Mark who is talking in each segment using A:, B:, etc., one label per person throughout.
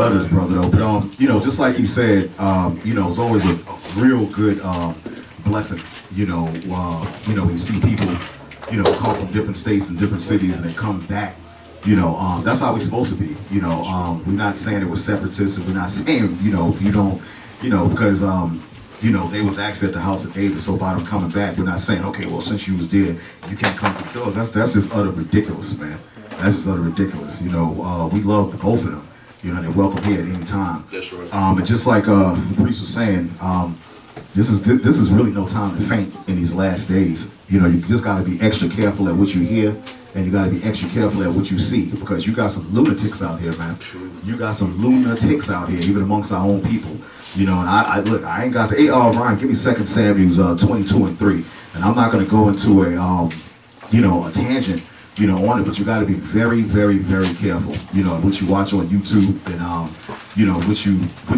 A: love this brother though. But you know, just like he said, you know, it's always a real good blessing. You know, when you see people, you know, come from different states and different cities and they come back. You know, that's how we're supposed to be. You know, we're not saying it was separatists, and we're not saying, you know, you don't, you know, because you know, they was actually at the house of David, so by them coming back, we're not saying, okay, well, since you was there, you can't come to the door. That's just utter ridiculous, man. That's just utter ridiculous. You know, we love the both of them. You know, they're welcome here at any time.
B: That's right.
A: And just like the priest was saying, this is really no time to faint in these last days. You know, you just got to be extra careful at what you hear, and you got to be extra careful at what you see, because you got some lunatics out here, man. You got some lunatics out here, even amongst our own people. You know, and I look, I ain't got the, Ryan, give me 2 Samuel 22 and 3, and I'm not going to go into a, you know, a tangent, you know, on it, but you got to be very, very, very careful, you know, what you watch on YouTube, and you know, what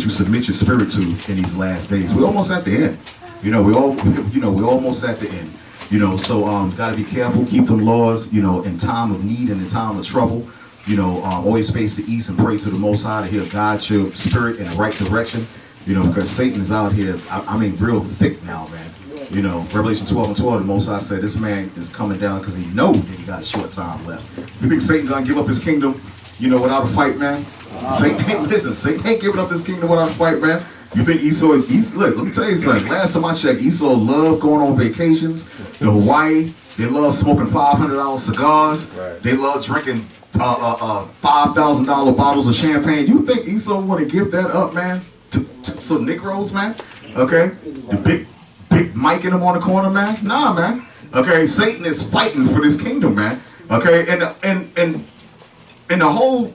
A: you submit your spirit to in these last days. We're almost at the end, you know, we're almost at the end, you know, so got to be careful, keep them laws, you know, in time of need and in time of trouble, you know, always face the east and pray to the Most High to hear guide your spirit in the right direction, you know, because Satan is out here, I mean, real thick now, man. You know, Revelation 12 and 12, the Most High said, this man is coming down because he knows that he got a short time left. You think Satan's going to give up his kingdom, you know, without a fight, man? Satan ain't giving up his kingdom without a fight, man. You think Esau is, look, let me tell you something. Last time I checked, Esau loved going on vacations to Hawaii. They love smoking $500 cigars. Right. They love drinking $5,000 bottles of champagne. You think Esau want to give that up, man? To some Negroes, man? Okay? The big Mike in them on the corner, man? Nah, man. Okay, Satan is fighting for this kingdom, man. Okay, and the whole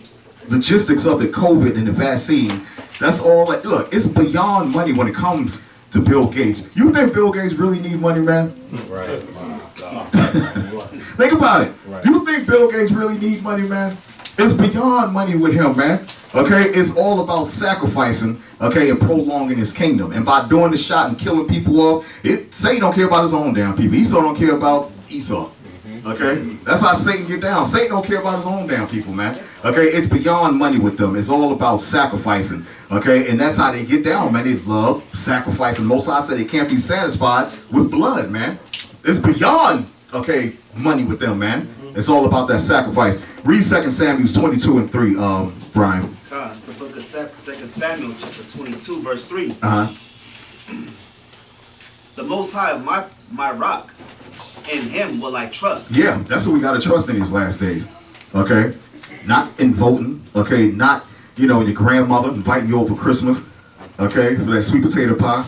A: logistics of the COVID and the vaccine, that's all like, look, it's beyond money when it comes to Bill Gates. You think Bill Gates really need money, man?
B: Right.
A: Think about it.
B: Right.
A: You think Bill Gates really need money, man? It's beyond money with him, man. Okay, it's all about sacrificing, okay, and prolonging his kingdom. And by doing the shot and killing people off, Satan don't care about his own damn people. Esau don't care about Esau. Okay, that's how Satan get down. Satan don't care about his own damn people, man. Okay, it's beyond money with them. It's all about sacrificing. Okay, and that's how they get down, man. They love sacrificing. Most I said they can't be satisfied with blood, man. It's beyond, okay, money with them, man. It's all about that sacrifice. Read 2 Samuel 22 and 3, Brian.
C: It's the book of 2 Samuel, chapter 22, verse 3. The Most High of my rock, in him will I trust.
A: Yeah, that's what we got to trust in these last days. Okay? Not in voting. Okay? Not, you know, your grandmother inviting you over for Christmas. Okay? For that sweet potato pie.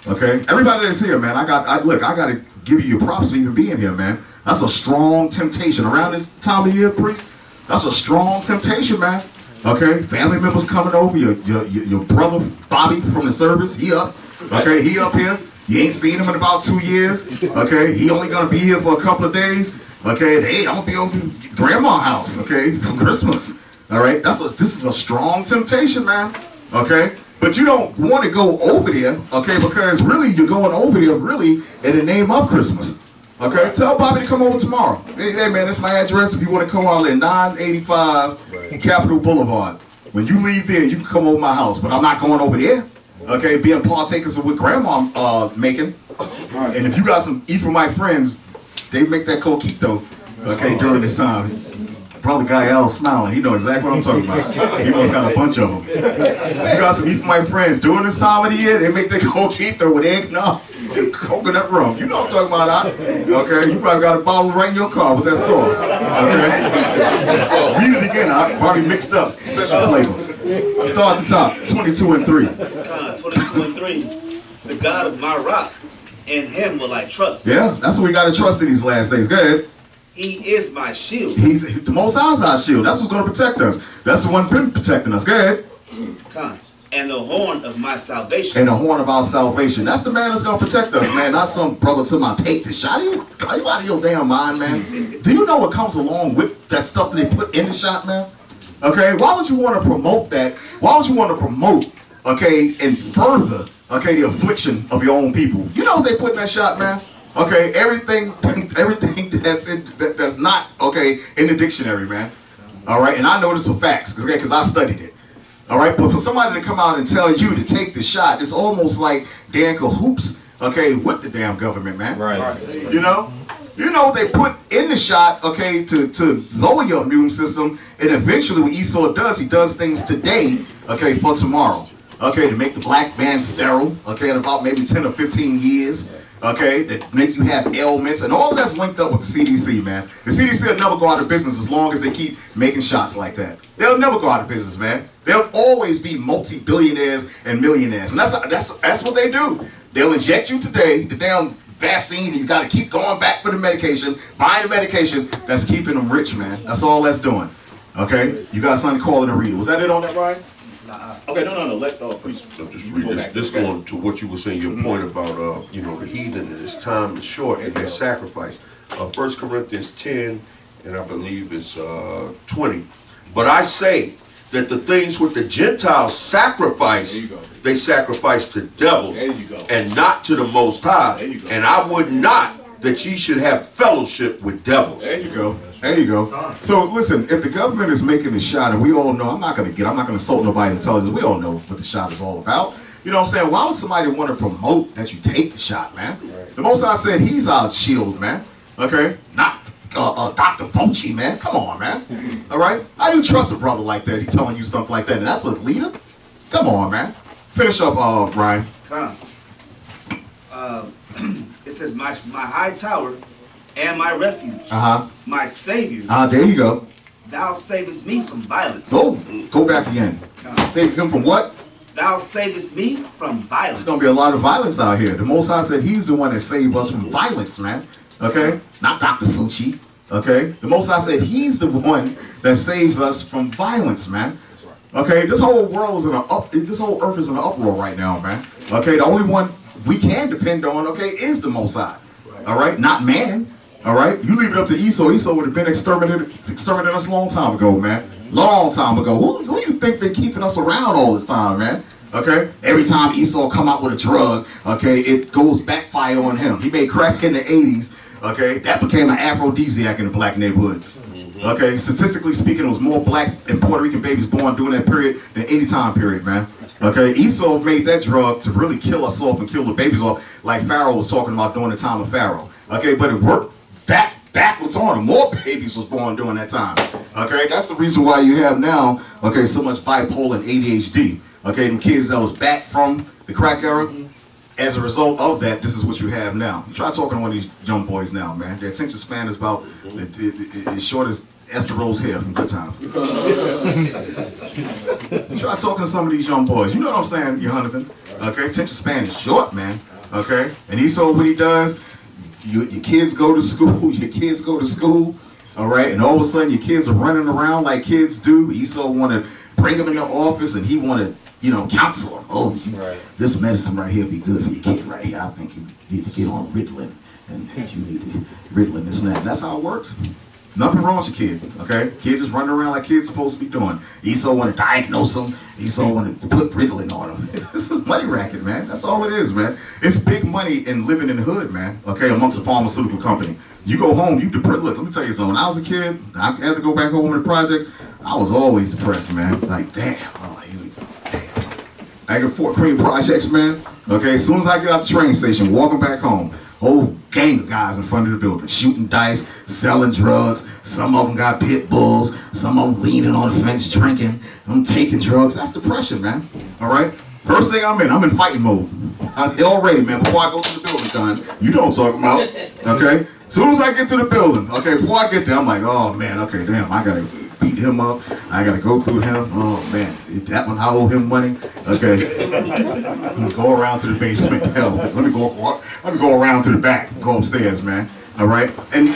A: Okay? Everybody that's here, man, I got to give you your props for even being here, man. That's a strong temptation. Around this time of year, priest, that's a strong temptation, man. Okay? Family members coming over, your brother, Bobby, from the service, he up. Okay? He up here. You ain't seen him in about 2 years. Okay? He only gonna be here for a couple of days. Okay? Hey, I'm gonna be over at grandma's house, okay, for Christmas. Alright? This is a strong temptation, man. Okay? But you don't want to go over there, okay, because really you're going over there really in the name of Christmas. Okay, tell Bobby to come over tomorrow. Hey man, that's my address. If you want to come out at 985 Capitol Boulevard. When you leave there, you can come over my house, but I'm not going over there. Okay, being partakers of what grandma making. And if you got some Ephraimite friends, they make that coquito, okay, during this time. Brother Gael smiling, he know exactly what I'm talking about. He must got a bunch of them. You got some Ephraimite friends during this time of the year, they make that coquito with eggnog and coconut rum. You know what I'm talking about, okay? You probably got a bottle right in your car with that sauce, okay? Read it again, probably mixed up, special flavor. Start at the top, 22 and 3.
C: 22 and 3. The God of my rock, in him will I trust.
A: Yeah, that's what we got to trust in these last days. Go ahead.
C: He is my shield.
A: He's the Most High's our shield. That's what's going to protect us. That's the one been protecting us. Go ahead.
C: And the horn of my salvation.
A: And the horn of our salvation. That's the man that's going to protect us, man. Not some brother to my take the shot. Are you out of your damn mind, man? Do you know what comes along with that stuff that they put in the shot, man? Okay, why would you want to promote that? Why would you want to promote, okay, and further, okay, the affliction of your own people? You know what they put in that shot, man? Okay, everything that's not, okay, in the dictionary, man. All right, and I know this for facts, because I studied it. All right, but for somebody to come out and tell you to take the shot, it's almost like Dan cahoots, okay, with the damn government, man.
B: Right.
A: You know they put in the shot, okay, to lower your immune system, and eventually what Esau does, he does things today, okay, for tomorrow, okay, to make the black man sterile, okay, in about maybe 10 or 15 years. Okay, that make you have ailments, and all of that's linked up with the CDC, man. The CDC will never go out of business as long as they keep making shots like that. They'll never go out of business, man. They'll always be multi-billionaires and millionaires, and that's what they do. They'll inject you today, the damn vaccine, and you got to keep going back for the medication, buying the medication. That's keeping them rich, man. That's all that's doing. Okay, you got something calling to read. Was that it on that, Ryan? Okay, no. Let please.
D: So just read this. This going to what you were saying. Your point about the heathen and his time is short and their sacrifice. 1 Corinthians 10, and I believe it's 20. But I say that the things which the Gentiles sacrifice, they sacrifice to devils and not to the Most High. And I would not that ye should have fellowship with devils.
A: There you go. There you go. So listen, if the government is making a shot, and we all know, I'm not going to insult nobody's intelligence. We all know what the shot is all about. You know what I'm saying? Why would somebody want to promote that you take the shot, man? The Most High said he's our shield, man. Okay? Not Dr. Fauci, man. Come on, man. All right? How do you trust a brother like that? He's telling you something like that, and that's a leader? Come on, man. Finish up, Ryan.
C: It says, my high tower and my refuge, my savior.
A: There you go.
C: Thou savest me from violence.
A: Go back again. Save him from what?
C: Thou savest me from violence.
A: There's going to be a lot of violence out here. The Most High said he's the one that saved us from violence, man. Okay? Not Dr. Fauci. Okay? The Most High said he's the one that saves us from violence, man. Okay? This whole world is this whole earth is in an uproar right now, man. Okay? The only one we can depend on, okay, is the Most High. All right? Not man. All right? You leave it up to Esau. Esau would have been exterminated us a long time ago, man. Long time ago. Who you think been keeping us around all this time, man? Okay? Every time Esau come out with a drug, okay, it goes backfire on him. He made crack in the 80s, okay? That became an aphrodisiac in the black neighborhood. Okay? Statistically speaking, it was more black and Puerto Rican babies born during that period than any time period, man. Okay? Esau made that drug to really kill us off and kill the babies off, like Pharaoh was talking about during the time of Pharaoh. Okay? But it worked backwards on him. More babies was born during that time. Okay? That's the reason why you have now, okay, so much bipolar and ADHD. Okay, them kids that was back from the crack era, as a result of that, this is what you have now. You try talking to one of these young boys now, man. Their attention span is about as short as Esther Rose hair from Good Times. Try talking to some of these young boys. You know what I'm saying, you Huntington? Okay, attention span is short, man. Okay, and Esau, what he does, your kids go to school, all right, and all of a sudden your kids are running around like kids do. Esau want to bring them in the office, and he want to, counsel them. Oh, this medicine right here be good for your kid right here. I think you need to get on Ritalin, and you need to Ritalin this and that. And that's how it works. Nothing wrong with your kid, okay? Kids just running around like kids supposed to be doing. Esau want to diagnose them. Esau want to put Ritalin on them. This is money racket, man. That's all it is, man. It's big money in living in the hood, man, okay, amongst a pharmaceutical company. You go home, you depressed. Look, let me tell you something. When I was a kid, I had to go back home in the project. I was always depressed, man. Like, damn. Oh, here we go. Damn. I got Fort Cream projects, man. Okay, as soon as I get out the train station, walking back home, whole gang of guys in front of the building, shooting dice, selling drugs. Some of them got pit bulls. Some of them leaning on the fence, drinking. I'm taking drugs. That's depression, man. All right? First thing I'm in fighting mode. Already, man, before I go to the building, Con, you know what I'm talking about. Okay? As soon as I get to the building, okay, before I get there, I'm like, oh, man, okay, damn, I got to beat him up. I got to go through him. Oh, man, that one, I owe him money. Okay. Let's go around to the basement. Hell, let me go around to the back, go upstairs, man. All right? And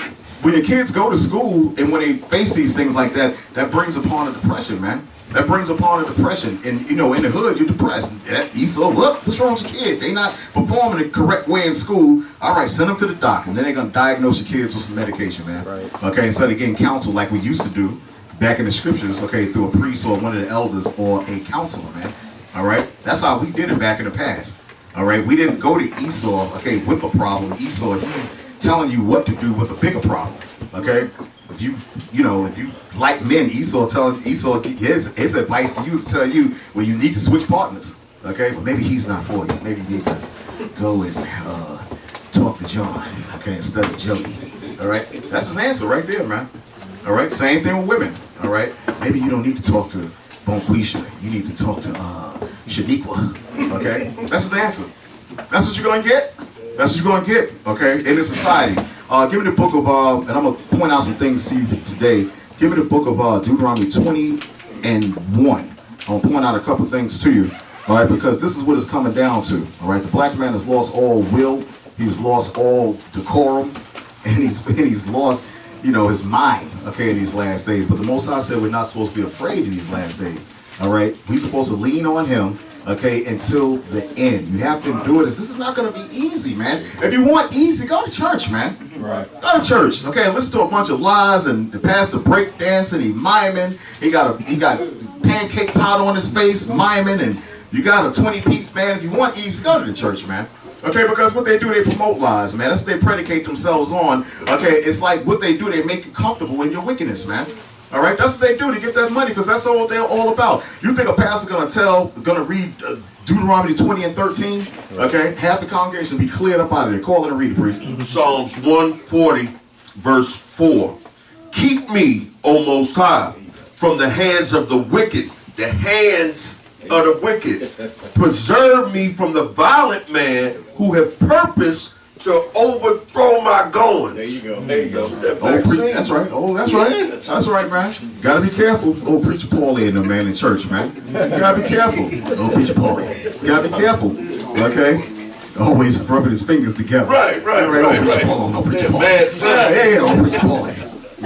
A: when your kids go to school and when they face these things like that, that brings upon a depression, man. That brings upon a depression. And, in the hood, you're depressed. Esau, what's wrong with your kid? They not performing the correct way in school. All right, send them to the doctor. And then they're going to diagnose your kids with some medication, man. Right. Okay, instead of getting counsel like we used to do back in the scriptures, okay, through a priest or one of the elders or a counselor, man. All right? That's how we did it back in the past. All right? We didn't go to Esau, okay, with a problem. Esau, he's telling you what to do with a bigger problem. Okay? if you like men, Esau his advice to you is to tell you, well, you need to switch partners. Okay, but maybe he's not for you. Maybe you need to go and talk to John, okay, instead of Jody. All right, that's his answer right there, man. All right, same thing with women. All right, maybe you don't need to talk to Bonquisha. You need to talk to Shaniqua. Okay, that's his answer. That's what you're gonna get. That's what you're gonna get. Okay, in this society. Give me the book of and I'm gonna point out some things to you today. Give me the book of Deuteronomy 20:1. I'm gonna point out a couple things to you. All right, because this is what it's coming down to. All right, the black man has lost all will. He's lost all decorum, and he's lost, his mind. Okay, in these last days. But the Most High said we're not supposed to be afraid in these last days. All right, we're supposed to lean on Him. Okay, until the end. You have to endure this. This is not going to be easy, man. If you want easy, go to church, man.
B: Right.
A: Go to church. Okay, listen to a bunch of lies and the pastor break dancing. He miming. He got pancake powder on his face, miming, and you got a 20-piece band. If you want easy, go to the church, man. Okay, because what they do, they promote lies, man. That's what they predicate themselves on. Okay, it's like what they do, they make you comfortable in your wickedness, man. All right, that's what they do to get that money, because that's all they're all about. You think a pastor gonna read Deuteronomy 20 and 13? Okay, half the congregation be cleared up out of there. Call it and read it, priest.
D: Psalms 140, verse 4. Keep me, O Most High, from the hands of the wicked, the hands of the wicked. Preserve me from the violent man who have purposed to overthrow my goings.
B: There you go.
D: There you go.
A: That's right. Oh, that's right. That's right, man. Gotta be careful. Oh, Preacher Paulie and the man in church, man. You gotta be careful. Oh, Preacher Paulie. You gotta be careful. Okay? Always rubbing his fingers together.
D: Right.
A: Oh, Preacher Paulie. No, Preacher Paulie. Oh, Preacher Paulie.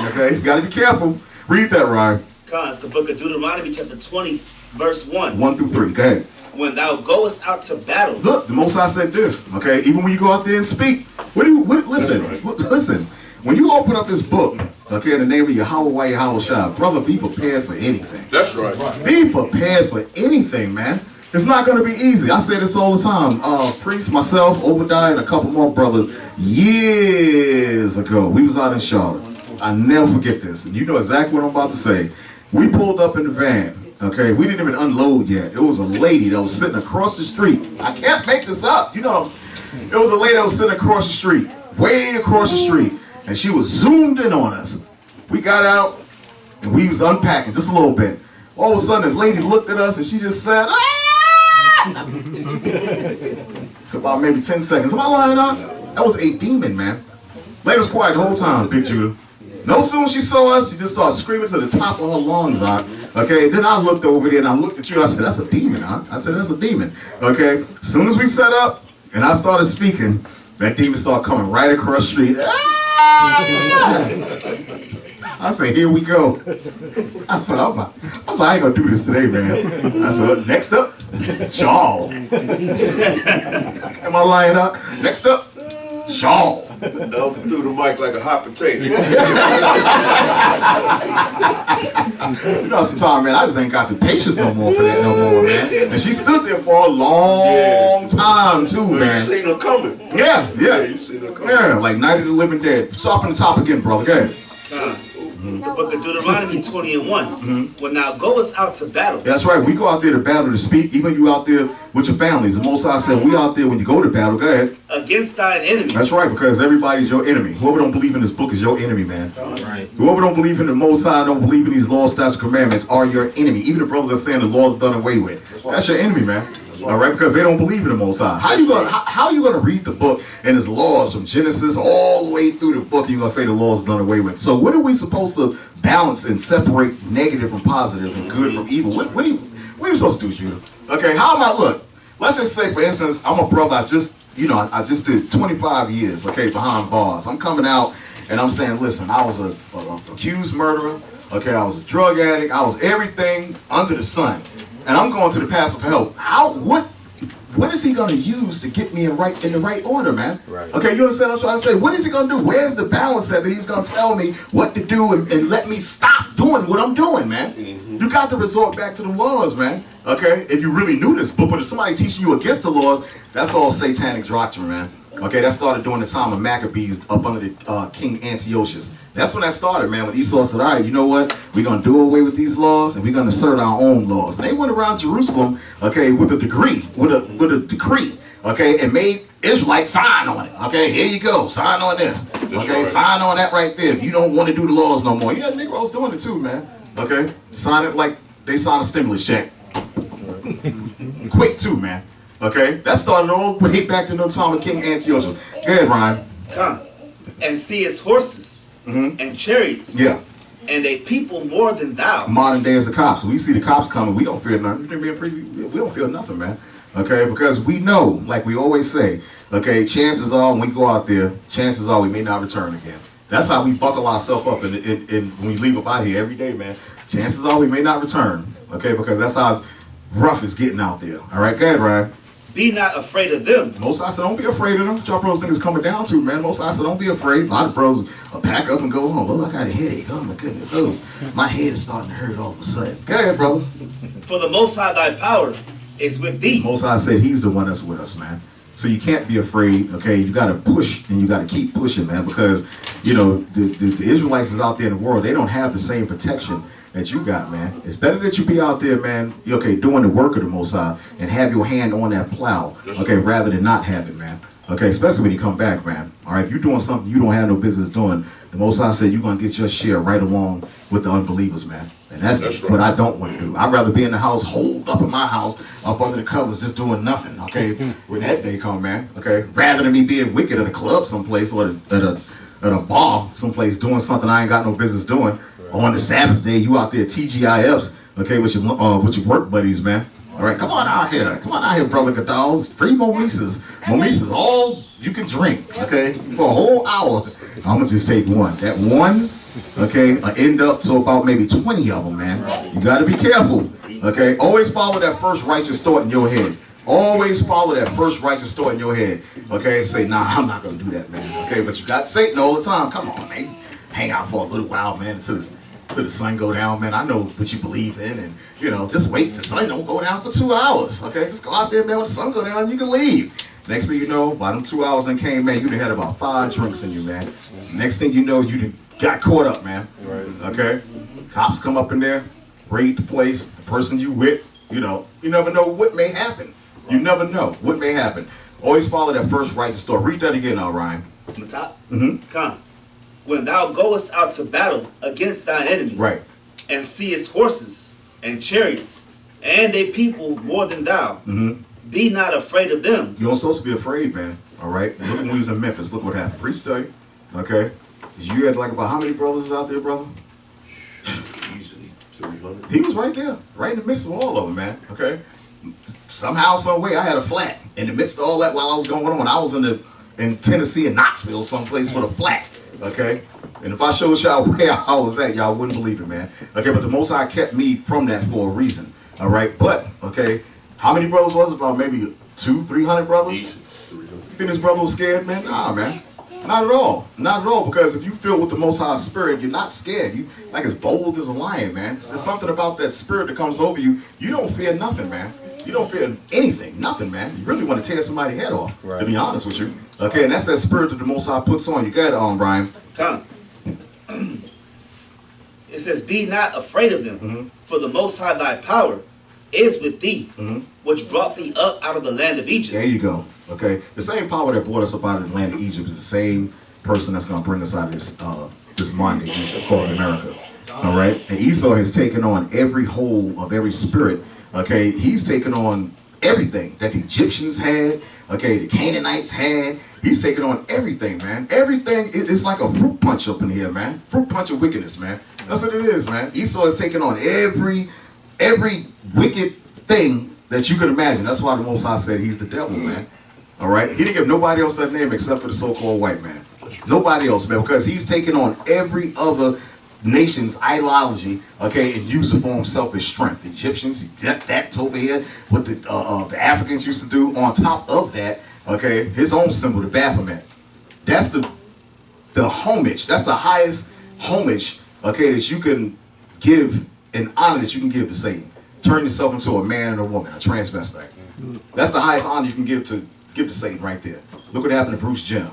A: Okay? You gotta be careful. Read that, Ryan.
C: It's the book of Deuteronomy, chapter 20, verse 1.
A: 1 through 3. Go ahead.
C: When thou goest out to battle.
A: Look, the Most High said this, okay? Even when you go out there and speak, listen, when you open up this book, okay, in the name of YAHAWAH'S, brother, be prepared for anything.
D: That's right.
A: Be prepared for anything, man. It's not going to be easy. I say this all the time. Priest, myself, Obadiah, and a couple more brothers, years ago, we was out in Charlotte. I never forget this, and you know exactly what I'm about to say. We pulled up in the van. Okay, we didn't even unload yet. It was a lady that was sitting across the street. I can't make this up. It was a lady that was sitting across the street, way across the street, and she was zoomed in on us. We got out, and we was unpacking just a little bit. All of a sudden, the lady looked at us, and she just said, "Ah!" For about maybe 10 seconds. Am I lying up? That was a demon, man. Lady was quiet the whole time, Big Judah. No sooner she saw us, she just started screaming to the top of her lungs, okay? Then I looked over there and I looked at you and I said, that's a demon, I said, that's a demon, okay? As soon as we set up and I started speaking, that demon started coming right across the street. Ah! I said, here we go. I said, I ain't gonna do this today, man. I said, next up, Shaw. Am I lying up? Next up, Shaw.
D: Elder threw the mic like a hot potato.
A: Sometimes, man, I just ain't got the patience no more for that no more, man. And she stood there for a long time, too, man.
D: You seen her coming.
A: Yeah.
D: You seen her coming.
A: Yeah, like Night of the Living Dead. Sharpen the top again, brother. Go ahead.
C: The book of Deuteronomy 20 and 1. When thou goest out to battle.
A: That's right. We go out there to battle to speak. Even you out there with your families. The Most High said we out there when you go to battle. Go ahead.
C: Against thine enemies.
A: That's right, because everybody's your enemy. Whoever don't believe in this book is your enemy, man.
B: Right.
A: Whoever don't believe in the Most High, don't believe in these laws, statutes, commandments are your enemy. Even the brothers are saying the law's done away with. That's your enemy, man. All right, because they don't believe in the Most High. How are you gonna read the book and its laws from Genesis all the way through the book and you're gonna say the law's done away with? So what are we supposed to balance and separate negative from positive and good from evil? What are you supposed to do, Judah? Okay, how am I? Look, let's just say, for instance, I'm a brother. I just did 25 years, okay, behind bars. I'm coming out and I'm saying, listen, I was a accused murderer. Okay, I was a drug addict. I was everything under the sun. And I'm going to the pastor for help. What is he going to use to get me in the right order, man?
B: Right.
A: Okay, you understand what I'm trying to say? What is he going to do? Where's the balance at that he's going to tell me what to do and let me stop doing what I'm doing, man? You got to resort back to the laws, man. Okay? If you really knew this book, but if somebody teaching you against the laws, that's all satanic doctrine, man. Okay, that started during the time of Maccabees up under the King Antiochus. That's when that started, man, when Esau said, all right, you know what? We're going to do away with these laws, and we're going to assert our own laws. And they went around Jerusalem, okay, with a decree, okay, and made Israelites sign on it. Okay, here you go, sign on this. Okay, sign on that right there. If you don't want to do the laws no more. Yeah, Negroes doing it too, man. Okay, sign it like they signed a stimulus check. Quick too, man. Okay, that started all the way back to the time of King Antiochus. Go ahead, Ryan.
C: Come and see his horses and chariots.
A: Yeah.
C: And a people more than thou.
A: Modern day is the cops. We see the cops coming. We don't fear nothing. We don't feel nothing, man. Okay, because we know, like we always say, okay, chances are when we go out there, chances are we may not return again. That's how we buckle ourselves up in when we leave up out here every day, man. Chances are we may not return. Okay, because that's how rough it's getting out there. All right, go ahead, Ryan.
C: Be not afraid of them.
A: Most I said, don't be afraid of them. What y'all bros think is coming down to, man. Most I said, don't be afraid. A lot of bros will pack up and go home. Oh, I got a headache. Oh, my goodness. Oh, my head is starting to hurt all of a sudden. Go ahead, brother.
C: For the Most High thy power is with thee.
A: Most High said he's the one that's with us, man. So you can't be afraid, okay? You got to push, and you got to keep pushing, man, because, you know, the Israelites is out there in the world. They don't have the same protection that you got, man. It's better that you be out there, man, okay, doing the work of the Most High and have your hand on that plow, okay, rather than not have it, man. Okay, especially when you come back, man. All right, if you're doing something you don't have no business doing, the Most High said you're going to get your share right along with the unbelievers, man. And that's what I don't want to do. I'd rather be in the house, holed up in my house, up under the covers, just doing nothing, okay, when that day come, man, okay, rather than me being wicked at a club someplace or at a bar someplace doing something I ain't got no business doing. On the Sabbath day, you out there TGIFs, okay, with your work buddies, man. All right, come on out here, brother Gadals. Free mimosas, all you can drink, okay, for a whole hour. I'm gonna just take one. That one, okay, end up to about maybe 20 of them, man. You gotta be careful, okay. Always follow that first righteous thought in your head. Always follow that first righteous thought in your head, okay. Say, nah, I'm not gonna do that, man. Okay, but you got Satan all the time. Come on, man. Hang out for a little while, man, until the sun go down, man. I know what you believe in, and you know, just wait. The sun don't go down for 2 hours, okay? Just go out there, man. When the sun go down, you can leave. Next thing you know, by them 2 hours then came, man, you done had about 5 drinks in you, man. Next thing you know, you done got caught up, man. Okay? Cops come up in there, raid the place. The person you with, you know, you never know what may happen. You never know what may happen. Always follow that first righteous thought. Read that again, Ryan.
C: On the top. Come. When thou goest out to battle against thine enemies,
A: right,
C: and seest horses and chariots and a people more than thou, be not afraid of them.
A: You don't supposed to be afraid, man. All right. Look when we was in Memphis. Look what happened. Priest tell you. Okay. You had like about how many brothers out there, brother?
D: Easily 300.
A: He was right there, right in the midst of all of them, man. Okay. Somehow, some way, I had a flat in the midst of all that while I was going on. I was in Tennessee, in Knoxville, someplace with a flat. Okay, and if I showed y'all where I was at, y'all wouldn't believe it, man. Okay, but the Most High kept me from that for a reason. All right, but okay, how many brothers was it? About maybe 200-300 brothers. You think this brother was scared, man? Nah, man, not at all, not at all. Because if you filled with the Most High Spirit, you're not scared. You like as bold as a lion, man. There's something about that spirit that comes over you. You don't fear nothing, man. You don't fear anything, nothing, man. You really want to tear somebody's head off, to be honest with you. Okay, and that's that spirit that the Most High puts on you. Go ahead, Brian.
C: Come. It says, be not afraid of them, for the Most High thy power is with thee, which brought thee up out of the land of Egypt.
A: There you go. Okay, the same power that brought us up out of the land of Egypt is the same person that's going to bring us out of this modern day Egypt called America. All right, and Esau has taken on every whole of every spirit. Okay, he's taken on everything that the Egyptians had. Okay, the Canaanites had. He's taking on everything, man. Everything is like a fruit punch up in here, man. Fruit punch of wickedness, man. That's what it is, man. Esau is taking on every wicked thing that you can imagine. That's why the Most High said he's the devil, man. All right? He didn't give nobody else that name except for the so-called white man. Nobody else, man, because he's taking on every other nation's ideology, okay, and use it for himself as strength. The Egyptians, that's over here, what the Africans used to do. On top of that, okay, his own symbol, the Baphomet. That's the homage. That's the highest homage, okay, that you can give, and honor that you can give to Satan. Turn yourself into a man and a woman, a transvestite. That's the highest honor you can give to Satan right there. Look what happened to Bruce Jenner.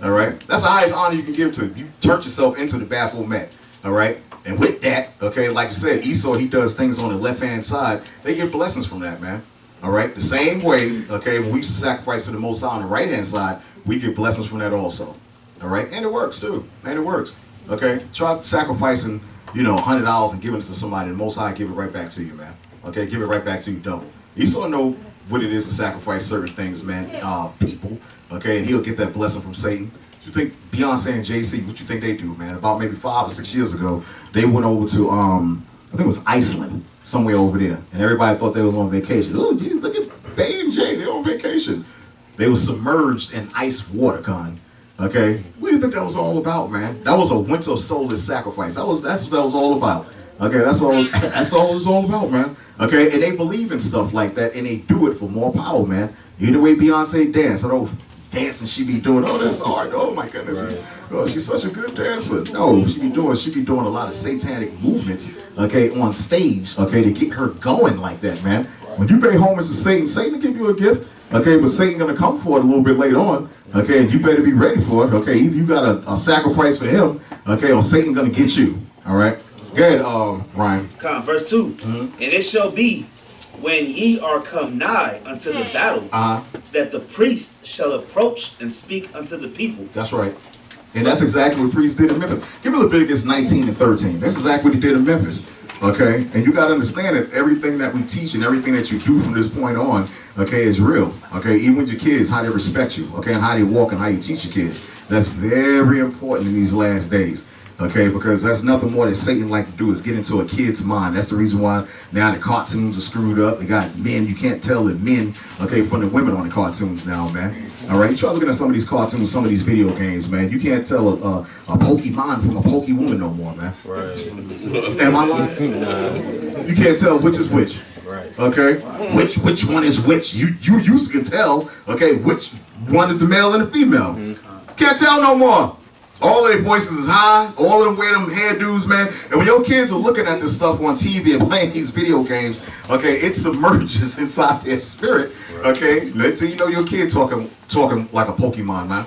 A: All right, that's the highest honor you can give to. You turn yourself into the Baphomet. All right, and with that, okay, like I said, Esau, he does things on the left-hand side. They get blessings from that, man. All right, the same way, okay, when we used to sacrifice to the Most High on the right-hand side, we get blessings from that also. All right, and it works too, and it works. Okay, try sacrificing, you know, $100 and giving it to somebody, and the Most High give it right back to you, man. Okay, give it right back to you double. Esau know what it is to sacrifice certain things, man, people. Okay, and he'll get that blessing from Satan. You think Beyonce and Jay-Z, what you think they do, man? About maybe 5 or 6 years ago, they went over to, I think it was Iceland, somewhere over there. And everybody thought they was on vacation. Oh, geez, look at Bay and Jay, they're on vacation. They were submerged in ice water, Con. Okay? What do you think that was all about, man? That was a winter soulless sacrifice. That's what that was all about. Okay, that's all it was all about, man. Okay, and they believe in stuff like that, and they do it for more power, man. Either way Beyonce dance, I don't dancing she be doing, oh, that's hard, oh my goodness, right. Oh, she's such a good dancer. No, she be doing a lot of satanic movements, okay, on stage, okay, to get her going like that, man. When you pay homage to Satan, Satan will give you a gift, okay, but Satan gonna come for it a little bit later on, okay, and you better be ready for it, okay. Either you got a sacrifice for him, okay, or Satan gonna get you, all right. Go ahead, Ryan.
C: Verse 2, and it shall be, when ye are come nigh unto the battle, that the priest shall approach and speak unto the people.
A: That's right. And that's exactly what priests did in Memphis. Give me Leviticus 19 and 13. That's exactly what he did in Memphis. Okay? And you got to understand that everything that we teach and everything that you do from this point on, okay, is real. Okay? Even with your kids, how they respect you, okay, and how they walk and how you teach your kids. That's very important in these last days. Okay, because that's nothing more that Satan like to do is get into a kid's mind. That's the reason why now the cartoons are screwed up. They got men, you can't tell the men, okay, from the women on the cartoons now, man. All right, you try looking at some of these cartoons, some of these video games, man. You can't tell a Pokemon from a Pokewoman no more, man. Right. Am I lying? No. You can't tell which is which. Right. Okay? Which one is which? You used to tell, okay, which one is the male and the female. Can't tell no more. All of their voices is high. All of them wear them hairdos, man. And when your kids are looking at this stuff on TV and playing these video games, okay, it submerges inside their spirit, okay? Let's say you know your kid talking like a Pokemon, man.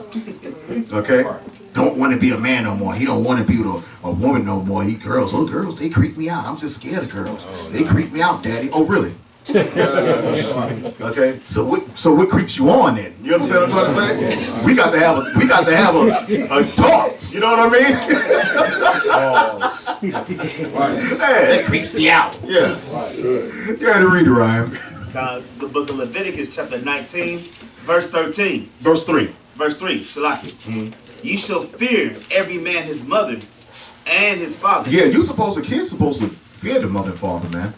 A: Okay? Don't want to be a man no more. He don't want to be a woman no more. Girls, they creep me out. I'm just scared of girls. They creep me out, Daddy. Oh, really? Okay, so what creeps you on then? You understand what I'm trying to say? We got to have a talk. You know what I mean? Hey, that creeps me out. Yeah. You got to read it, Ryan.
C: This is the book of Leviticus, chapter 19, verse 13.
A: Verse 3.
C: Verse 3. Shalaki. Ye shall fear every man his mother and his father.
A: Yeah, kid's supposed to fear the mother and father, man.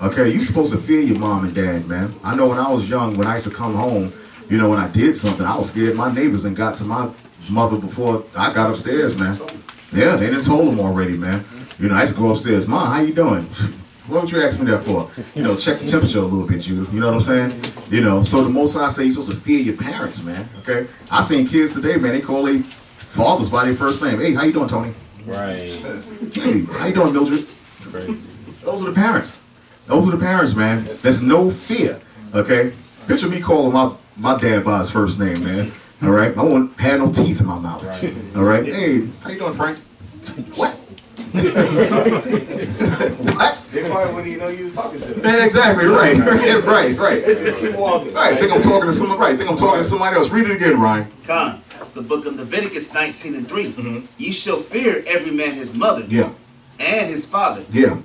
A: Okay, you're supposed to fear your mom and dad, man. I know when I was young, when I used to come home, you know, when I did something, I was scared my neighbors and got to my mother before I got upstairs, man. Yeah, they done told them already, man. You know, I used to go upstairs, Mom, how you doing? What would you ask me that for? You know, check the temperature a little bit, you know what I'm saying? You know, so the most I say, you're supposed to fear your parents, man, okay? I seen kids today, man, they call their fathers by their first name. Hey, how you doing, Tony? Right. Hey, how you doing, Mildred? Crazy. Those are the parents. Those are the parents, man. There's no fear, okay? Picture me calling my dad by his first name, man. All right? I won't have no teeth in my mouth. Right. All right? Hey, how you doing, Frank? What? What?
B: They probably wouldn't even know you was talking to them.
A: Yeah, exactly, right. Right.
B: They just keep walking.
A: Right, think I'm talking to someone, right. Think I'm talking to somebody else. Read it again, Ryan.
C: Con, it's the book of Leviticus 19 and 3. Ye shall fear every man his mother and his father.
A: Yeah.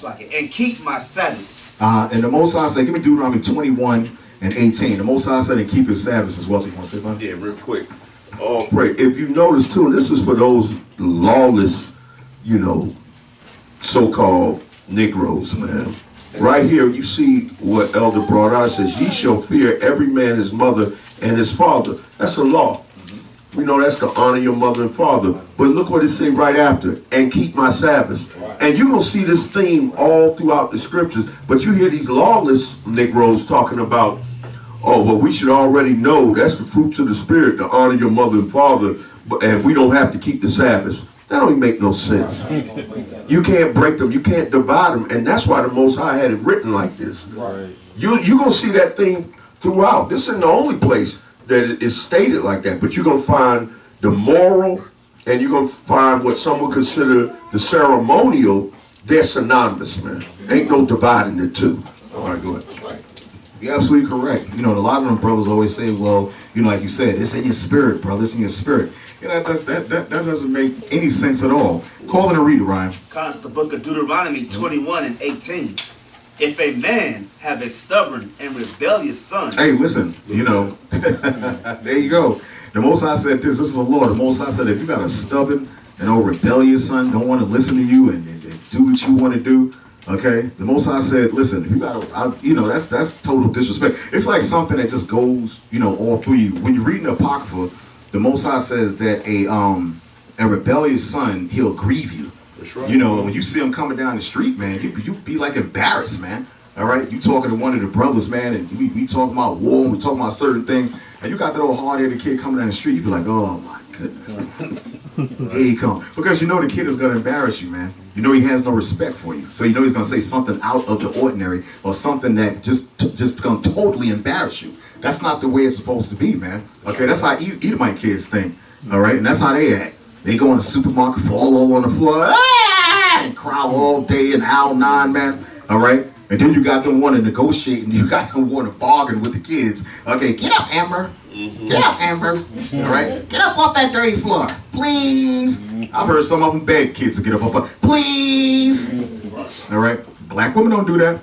C: And keep my Sabbaths.
A: And the Most High said, give me Deuteronomy 21 and 18. The Most High said, and keep his Sabbaths as well. So you want to say something?
D: Yeah, real quick. Pray. If you notice too, and this is for those lawless, you know, so-called Negroes, man. Right here, you see what Elder brought out. It says, ye shall fear every man his mother and his father. That's a law. We know that's to honor your mother and father. But look what it says right after, and keep my Sabbaths. And you're going to see this theme all throughout the scriptures. But you hear these lawless Negroes talking about, oh, well, we should already know that's the fruits of the Spirit, to honor your mother and father, and we don't have to keep the Sabbath. That don't even make no sense. You can't break them. You can't divide them. And that's why the Most High had it written like this. You're going to see that thing throughout. This isn't the only place that is stated like that, but you're going to find the moral and you're going to find what some would consider the ceremonial. They're synonymous, man. Ain't no dividing the two. All right, go ahead.
A: Right. You're absolutely correct. You know, a lot of them brothers always say, well, you know, like you said, it's in your spirit, brother. It's in your spirit. You know, that doesn't make any sense at all. Call and read it, Ryan.
C: It's the book of Deuteronomy 21 and 18. If a man have a stubborn and rebellious son.
A: Hey, listen, you know, there you go. The Most High said this is the Lord. The Most High said, if you got a stubborn and old rebellious son, don't want to listen to you and do what you want to do, okay? The Most High said, listen, you got, you know, that's total disrespect. It's like something that just goes, you know, all through you. When you read the Apocrypha, the Most High says that a rebellious son, he'll grieve you.
D: That's right.
A: You know, when you see him coming down the street, man, you be like embarrassed, man. All right, you talking to one of the brothers, man, and we talking about war, and we talking about certain things, and you got that old hard-headed kid coming down the street, you be like, oh my goodness, here he come. Because you know the kid is gonna embarrass you, man. You know he has no respect for you, so you know he's gonna say something out of the ordinary or something that just gonna totally embarrass you. That's not the way it's supposed to be, man. Okay, that's how Edomite kids think. All right, and that's how they act. They go in the supermarket, fall all on the floor, and cry all day and howl nine, man. All right. And then you got them want to negotiate and you got them want to bargain with the kids. Okay, get up, Amber. Get up, Amber. All right, get up off that dirty floor, please. I've heard some of them beg kids to get up off, please. All right, black women don't do that.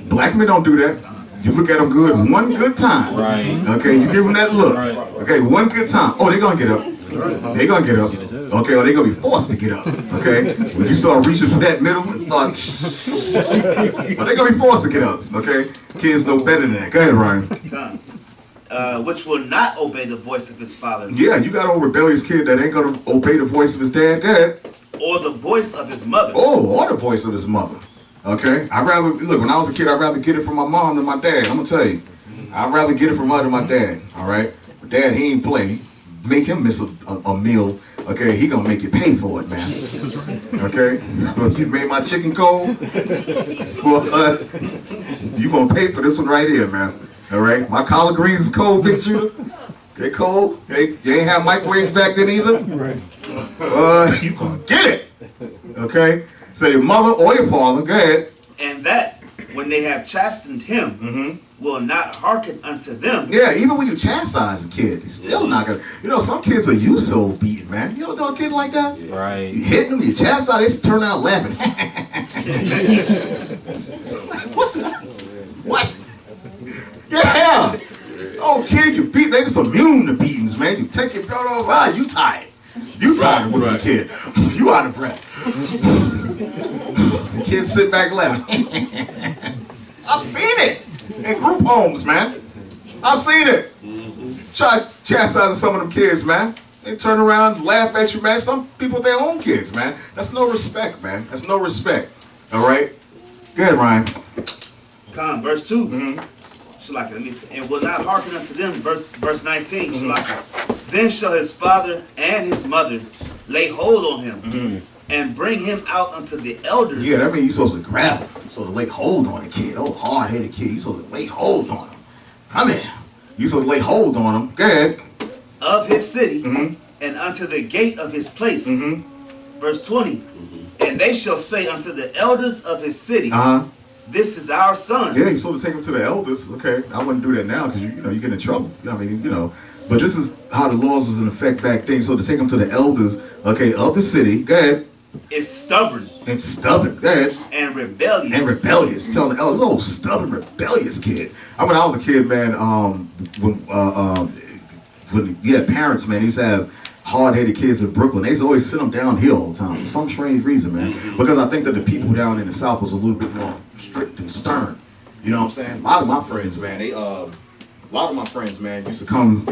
A: Black men don't do that. You look at them good one good time.
E: Right.
A: Okay, you give them that look.
E: Right.
A: Okay, one good time. Oh, they're gonna get up. They're gonna get up. Okay, or they're gonna be forced to get up. Okay, when you start reaching for that middle and start, but they're gonna be forced to get up. Okay, kids know better than that. Go ahead, Ryan.
C: Which will not obey the voice of his father.
A: Yeah, you got an old rebellious kid that ain't gonna obey the voice of his dad. Go ahead.
C: Or the voice of his mother.
A: Oh, or the voice of his mother. Okay, I'd rather look. When I was a kid, I'd rather get it from my mom than my dad. I'm gonna tell you, I'd rather get it from her than my dad. All right, but dad, he ain't play. Make him miss a meal. Okay, he gonna make you pay for it, man. Okay, well, you made my chicken cold. Well, you gonna pay for this one right here, man. All right, my collard greens is cold, big shooter. They cold. They ain't have microwaves back then either. Right. You gonna get it. Okay. So your mother or your father, go ahead.
C: And that when they have chastened him, will not hearken unto them.
A: Yeah, even when you chastise a kid, it's still not gonna. You know, some kids are used to beating, man. You ever know a kid like that?
E: Right.
A: You hit them, you chastise, they turn out laughing. What? What? Yeah. Oh, kid, you beat. They just immune to beatings, man. You take your belt off. Ah, you tired. You tired of whipping a kid. You out of breath. The kids sit back laughing. I've seen it in group homes, man. I've seen it. Try chastising some of them kids, man. They turn around, laugh at you, man. Some people, their own kids, man. That's no respect, man. That's no respect. All right? Go ahead, Ryan.
C: Verse 2. And will not hearken unto them. Verse 19. Then shall his father and his mother lay hold on him and bring him out unto the elders.
A: Yeah, that means you're supposed to grab him. You're supposed to lay hold on a kid. Oh, hard-headed kid. You're supposed to lay hold on him. Come here. You're supposed to lay hold on him. Go ahead.
C: Of his city and unto the gate of his place. Verse 20. And they shall say unto the elders of his city, this is our son.
A: Yeah, you're supposed to take him to the elders. Okay, I wouldn't do that now because you know you get in trouble. You know what I mean, you know. But this is how the laws was in effect back then. So to take him to the elders, okay, of the city. Go ahead.
C: It's stubborn.
A: And stubborn. Go ahed.
C: And rebellious.
A: And rebellious. Telling the elders, oh, stubborn, rebellious kid. When I was a kid, man, when you had parents, man, they used to have hard-headed kids in Brooklyn. They used to always sit them downhill all the time for some strange reason, man. Because I think that the people down in the South was a little bit more strict and stern. You know what I'm saying? A lot of my friends, man, used to come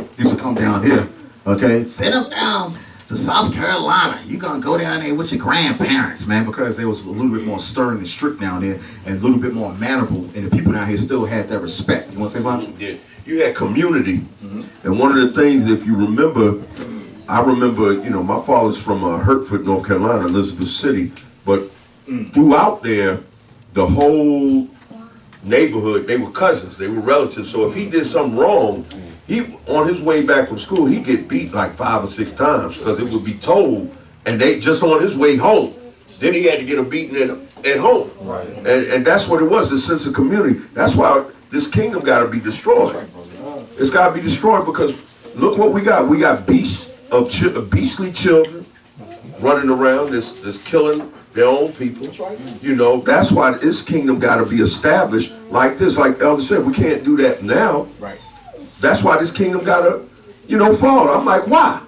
A: down here. Okay, sit them down to South Carolina. You're gonna go down there with your grandparents, man, because they was a little bit more stern and strict down there, and a little bit more mannerable, and the people down here still had that respect. You want to say something?
D: Yeah. You had community, and one of the things, if you remember, I remember, you know, my father's from Hertford, North Carolina, Elizabeth City, but throughout there, the whole neighborhood, they were cousins, they were relatives. So if he did something wrong, he on his way back from school, he'd get beat like 5 or 6 times because it would be told, and they just on his way home. Then he had to get a beating at home. Right. And that's what it was, this sense of community. That's why this kingdom got to be destroyed. It's got to be destroyed because look what we got. We got beastly children running around that's killing their own people. You know, that's why this kingdom got to be established like this. Like Elder said, we can't do that now.
B: Right.
D: That's why this kingdom got to, you know, fall. I'm like, why?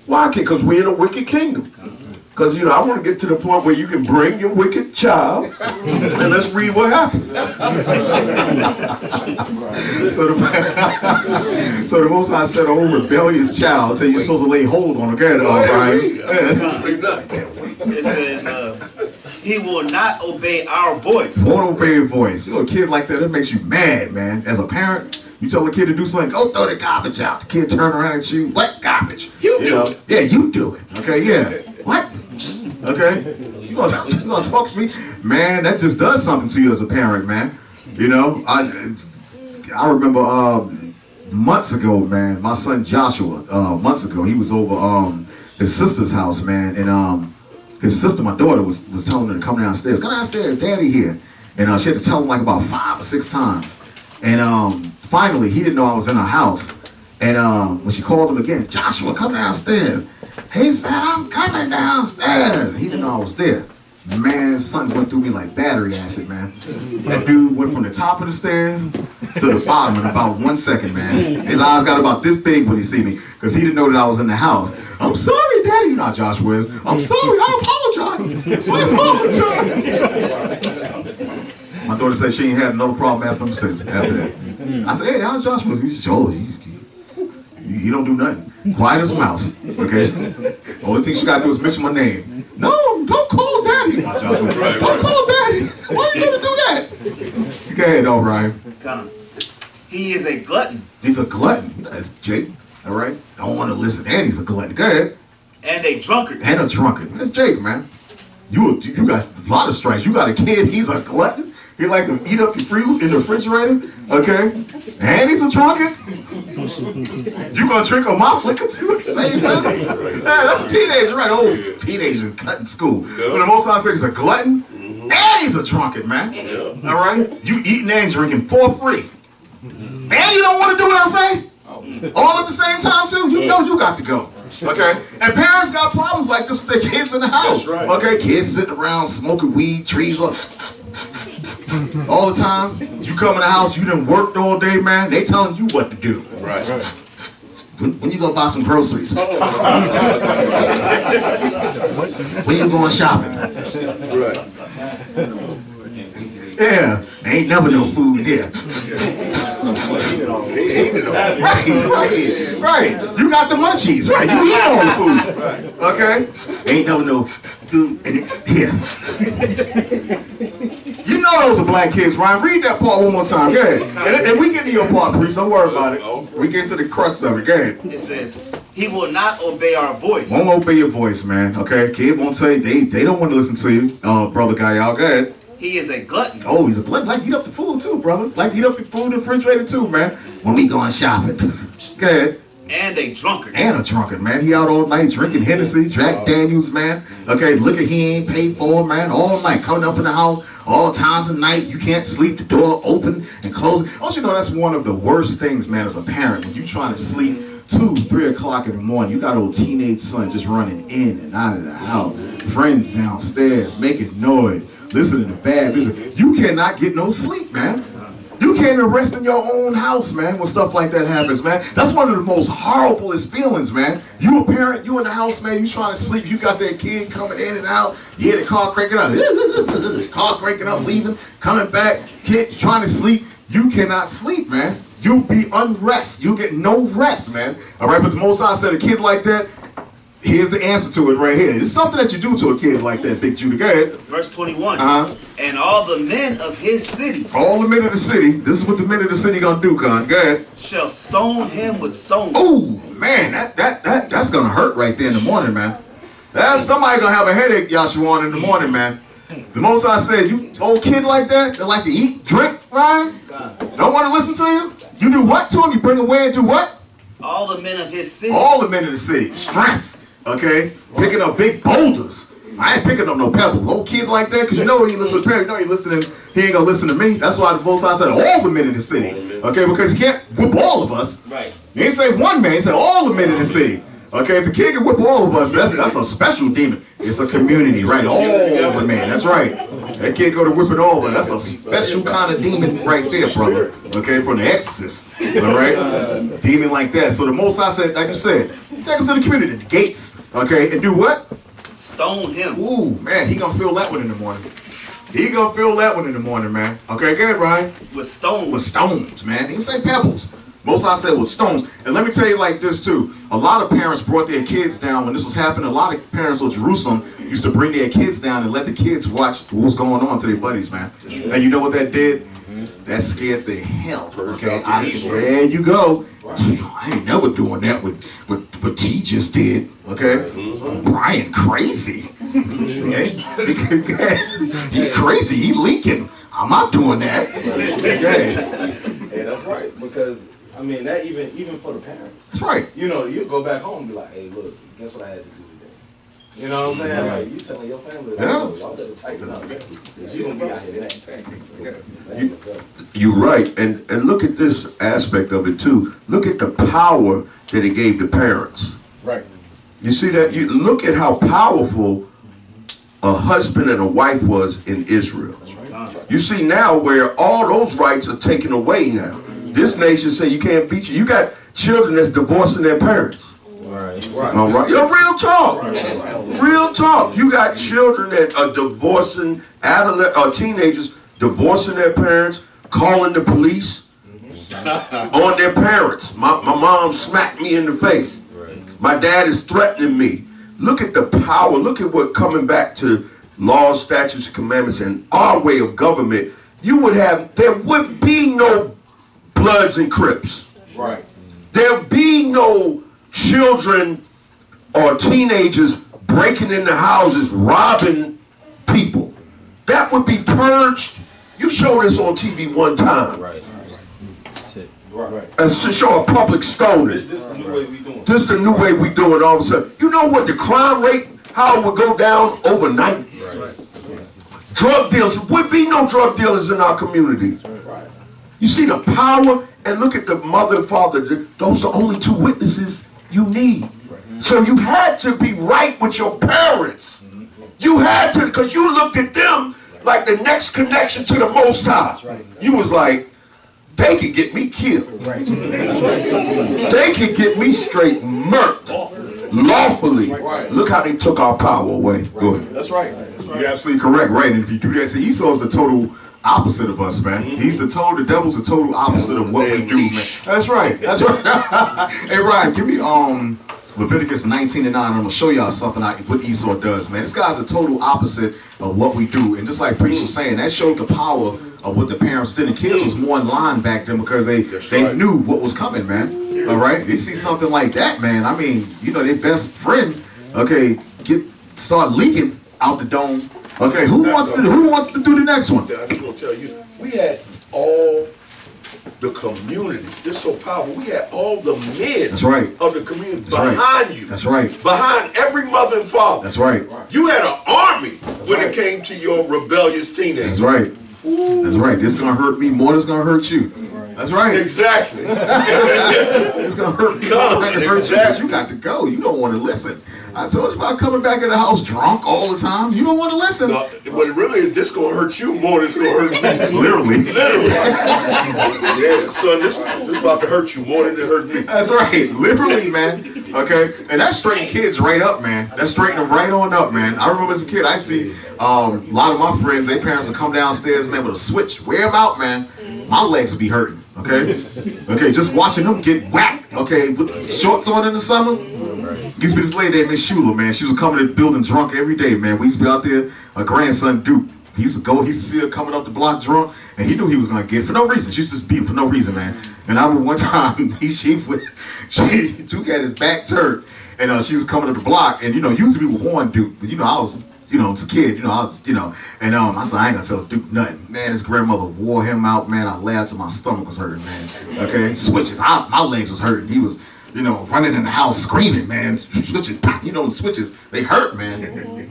D: Why? Because we're in a wicked kingdom. Because, you know, I want to get to the point where you can bring your wicked child and let's read what happened. So the Most High said, "Oh, rebellious child," say you're supposed to lay hold on. Okay, right?
C: Exactly. It says, he will not obey our voice.
A: Won't obey your voice. You know, a kid like that makes you mad, man. As a parent, you tell a kid to do something, go throw the garbage out. The kid turn around at you, what garbage?
C: You do it.
A: Yeah, you do it. Okay, yeah. What? Okay? You gonna talk to me? Man, that just does something to you as a parent, man. You know, I remember months ago, man, my son Joshua, months ago, he was over his sister's house, man, and his sister, my daughter, was telling her to come downstairs. Come downstairs, daddy here. And she had to tell him like about 5 or 6 times. And finally, he didn't know I was in her house. And when she called him again, Joshua, come downstairs. He said, I'm coming downstairs. He didn't know I was there. Man, something went through me like battery acid, man. That dude went from the top of the stairs to the bottom in about 1 second, man. His eyes got about this big when he see me, because he didn't know that I was in the house. I'm sorry, Daddy. You know how Joshua is. I'm sorry. I apologize. I apologize. My daughter said she ain't had another problem after him since. After that, I said, hey, how's Joshua? He said, Joel, he don't do nothing. Quiet as a mouse. Okay. The only thing she got to do is mention my name. No, don't call Daddy. Don't call Daddy. Why are you gonna do that? Go ahead, O'Brien.
C: He is a glutton.
A: He's a glutton. That's Jake. All right. I don't want to listen. And he's a glutton. Go ahead.
C: And a drunkard.
A: And a drunkard. That's Jake, man. You got a lot of strikes. You got a kid. He's a glutton. He like to eat up your food in the refrigerator. Okay. And he's a drunkard. You gonna drink a mop liquor too at the same time? Yeah, that's a teenager, right? Oh, teenager cutting school. But the Most High said he's a glutton and he's a drunkard, man. All right? You eating and drinking for free. And you don't want to do what I say? All at the same time too? You know you got to go. Okay? And parents got problems like this with their kids in the house.
D: That's right.
A: Okay? Kids sitting around smoking weed, trees up. All the time, you come in the house, you done worked all day, man. They telling you what to do.
D: Right.
A: When you gonna buy some groceries? When you going shopping?
D: Right.
A: Yeah, ain't never no food here. Right. You got the munchies, right? You eat all the food. Okay? Ain't never no food here. You know those are black kids, Ryan. Read that part one more time. Go ahead. And we get to your part, please. Don't worry about it. We get into the crust of it. Go ahead.
C: It says, he will not obey our voice.
A: Won't obey your voice, man. Okay? Kid won't say, they don't want to listen to you. Brother guy, y'all. Go ahead.
C: He is a glutton.
A: Oh, he's a glutton. Like, eat up the food too, brother. Like, eat up the food in the refrigerator too, man. When we going shopping. Go ahead.
C: And a drunkard.
A: And a drunkard, man. He out all night drinking Hennessy, Jack Daniels, man. Okay, liquor he ain't paid for, man. All night, coming up in the house, all times of night. You can't sleep, the door open and close. Don't you know that's one of the worst things, man, as a parent. When you trying to sleep 2, 3 o'clock in the morning, you got a little teenage son just running in and out of the house. Friends downstairs, making noise, listening to bad music. You cannot get no sleep, man. You can't even rest in your own house, man, when stuff like that happens, man. That's one of the most horriblest feelings, man. You a parent, you in the house, man, you trying to sleep, you got that kid coming in and out, you hear the car cranking up, car cranking up, leaving, coming back, kid trying to sleep. You cannot sleep, man. You'll be unrest. You get no rest, man. All right, but the Most High said a kid like that, here's the answer to it right here. It's something that you do to a kid like that, Big Judah. Go ahead.
C: Verse 21. And all the men of his city.
A: All the men of the city. This is what the men of the city gonna do, Con. Go ahead.
C: Shall stone him with stones.
A: Oh, man, that's gonna hurt right there in the morning, man. That's somebody gonna have a headache, Yashawan, in the morning, man. The Most High said, you old kid like that like to eat, drink, Ryan? Don't want to listen to you? You do what to him? You bring away and do what?
C: All the men of his city.
A: All the men of the city. Strength. Okay? Picking up big boulders. I ain't picking up no pebbles. Old kid like that, because you know he listens to parents. You know he ain't gonna listen to me. That's why the Most High said all the men of the city. Okay? Because he can't whip all of us.
C: Right.
A: He ain't say one man, he said all the men of the city. Okay, if the kid can whip all of us, that's a special demon. It's a community, right? All the men, that's right. That kid go to whipping all of us. That's a special kind of demon right there, brother. Okay, from the Exorcist. All right? Demon like that. So the Most High said, like you said, take him to the community, the gates. Okay, and do what?
C: Stone him.
A: Ooh, man, he gonna feel that one in the morning. He gonna feel that one in the morning, man. Okay, good, Ryan.
C: With stones.
A: With stones, man. He didn't say pebbles. Most I said with stones. And let me tell you like this too. A lot of parents brought their kids down when this was happening. A lot of parents of Jerusalem used to bring their kids down and let the kids watch what was going on to their buddies, man. And you know what that did? That scared the hell. Okay, there you go. I ain't never doing that with what T just did. Okay, Brian crazy. Okay? He crazy. He leaking. I'm not doing that. Okay.
B: Hey, that's right. Because I mean, that even for the parents.
A: That's right.
B: You know, you go back home and be like, hey, look, guess what I had to do today? You know what I'm saying? Like, you telling your family, like, oh, y'all better tighten up. Because you're going to be out here today.
D: You're right. And look at this aspect of it, too. Look at the power that it gave the parents.
B: Right.
D: You see that? You look at how powerful a husband and a wife was in Israel. You see now where all those rights are taken away now. This nation say you can't beat you. You got children that's divorcing their parents. Right. All right. You know, real talk. Real talk. You got children that are divorcing teenagers, divorcing their parents, calling the police on their parents. My mom smacked me in the face. My dad is threatening me. Look at the power. Look at what coming back to laws, statutes, and commandments, and our way of government. There would be no Bloods and Crips.
B: Right.
D: There'd be no children or teenagers breaking into houses, robbing people. That would be purged. You show this on TV one time.
B: Right. That's it. Right.
D: And to show a public stoning.
B: This is the new way we doing.
D: This is the new way we do it all of a sudden. You know what the crime rate, how it would go down overnight?
B: Right.
D: Drug dealers, would be no drug dealers in our communities.
B: Right.
D: You see the power, and look at the mother and father. Those are the only two witnesses you need. So you had to be right with your parents. You had to, because you looked at them like the next connection to the Most High. You was like, they could get me killed.
B: Right. That's right.
D: They could get me straight murked lawfully. Look how they took our power away. Go ahead.
B: That's right.
A: You're absolutely correct, right? And if you do that, see, Esau's the total opposite of us, man. He's the devil's the total opposite of what we do, man. That's right. That's right. Hey, Ryan, give me Leviticus 19:9. I'm gonna show y'all something what Esau does, man. This guy's the total opposite of what we do. And just like Priest was saying, that showed the power of what the parents did. And kids was more in line back then because they knew what was coming, man. All right, they see something like that, man. I mean, you know, their best friend, okay, start leaking out the dome. Okay, who wants to do the next one?
D: I just want to tell you, we had all the community. This is so powerful. We had all the men of the community behind you.
A: That's right.
D: Behind every mother and father.
A: That's right.
D: You had an army when it came to your rebellious teenagers.
A: That's right. Ooh. That's right. This is gonna hurt me more than it's gonna hurt you. That's right.
D: Exactly.
A: It's gonna hurt me more than it hurt you. But you got to go. You don't want to listen. I told you about coming back in the house drunk all the time. You don't want to listen.
D: No, but it really is, this gonna hurt you more than it's gonna hurt me.
A: Literally.
D: Literally. Yeah, son, this about to hurt you more than it hurt me.
A: That's right. Literally, man. Okay. And that straighten kids right up, man. That straighten them right on up, man. I remember as a kid, I see a lot of my friends, their parents would come downstairs, man, with a switch. Wear them out, man. My legs would be hurting. Okay. Okay. Just watching them get whacked. Okay. With shorts on in the summer. Used to be this lady named Miss Shula, man. She was coming to the building drunk every day, man. We used to be out there. Her grandson Duke. He used to see her coming up the block drunk, and he knew he was gonna get it for no reason. She used to beat him for no reason, man. And I remember one time Duke had his back turned, and she was coming up the block, and you know, usually we would warn Duke, but you know, as a kid, I was, and I said, I ain't gonna tell Duke nothing. Man, his grandmother wore him out, man. I laughed till my stomach was hurting, man. Okay, switches, my legs was hurting. He was, running in the house screaming, man. Switches, the switches, they hurt, man.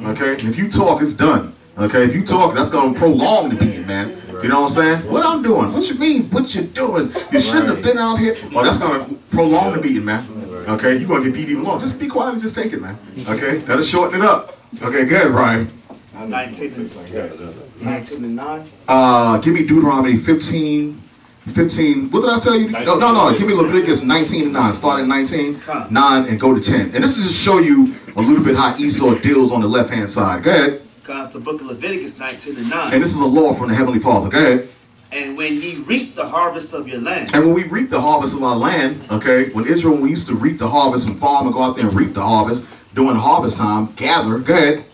A: Okay, and if you talk, it's done. Okay, if you talk, that's gonna prolong the beating, man. You know what I'm saying? What I'm doing? What you mean? What you doing? You shouldn't have been out here. Oh, that's gonna prolong the beating, man. Okay, you're gonna get beat even longer. Just be quiet and just take it, man. Okay, that'll shorten it up. Okay, good, Ryan.
C: 19 and 9.
A: Give me Deuteronomy 15. What did I tell you? No. Give me Leviticus 19 and 9. Start at 19, 9, and go to 10. And this is to show you a little bit how Esau deals on the left-hand side. Go ahead.
C: Comes the book of Leviticus 19 and 9.
A: And this is a law from the Heavenly Father. Go ahead.
C: And when ye reap the harvest of your land.
A: And when we reap the harvest of our land, okay, when we used to reap the harvest and farm and go out there and reap the harvest during harvest time, gather, go ahead.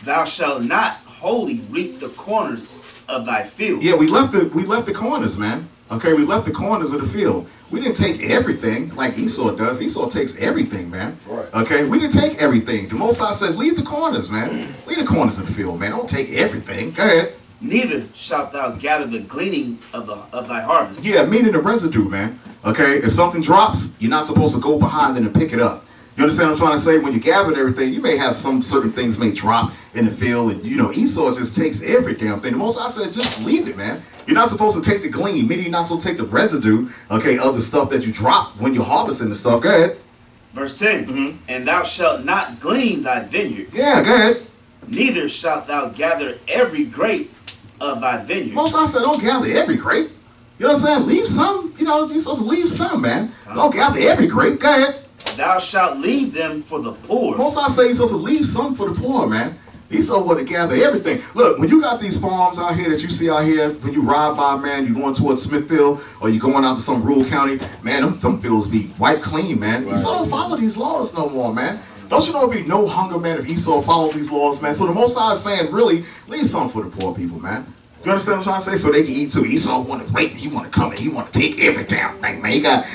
C: Thou shalt not wholly reap the corners of thy field.
A: Yeah, we left the corners, man. Okay, we left the corners of the field. We didn't take everything like Esau does. Esau takes everything, man. Right. Okay, we didn't take everything. The Most High said, leave the corners, man. Leave the corners of the field, man. Don't take everything. Go ahead.
C: Neither shalt thou gather the gleaning of thy harvest.
A: Yeah, meaning the residue, man. Okay, if something drops, you're not supposed to go behind it and pick it up. You understand what I'm trying to say? When you gather everything, you may have some certain things may drop in the field, and Esau just takes every damn thing. The Most High said, just leave it, man. You're not supposed to take the glean, meaning you're not supposed to take the residue, okay, of the stuff that you drop when you're harvesting the stuff. Go ahead.
C: Verse 10, And thou shalt not glean thy vineyard.
A: Yeah, go ahead.
C: Neither shalt thou gather every grape of thy vineyard.
A: Most I said, don't gather every grape. You know what I'm saying? Leave some. You're supposed to leave some, man. Don't gather every grape. Go ahead.
C: Thou shalt leave them for the poor.
A: Most I say, you're supposed to leave some for the poor, man. Esau want to gather everything. Look, when you got these farms out here that you see out here, when you ride by, man, you're going towards Smithfield or you're going out to some rural county, man, them fields be wiped clean, man. Right. Esau don't follow these laws no more, man. Don't you know there'd be no hunger, man, if Esau followed these laws, man? So the Most High is saying, really, leave some for the poor people, man. You understand what I'm trying to say? So they can eat too. Esau want to wait. He want to come and he want to take every damn thing, man. He got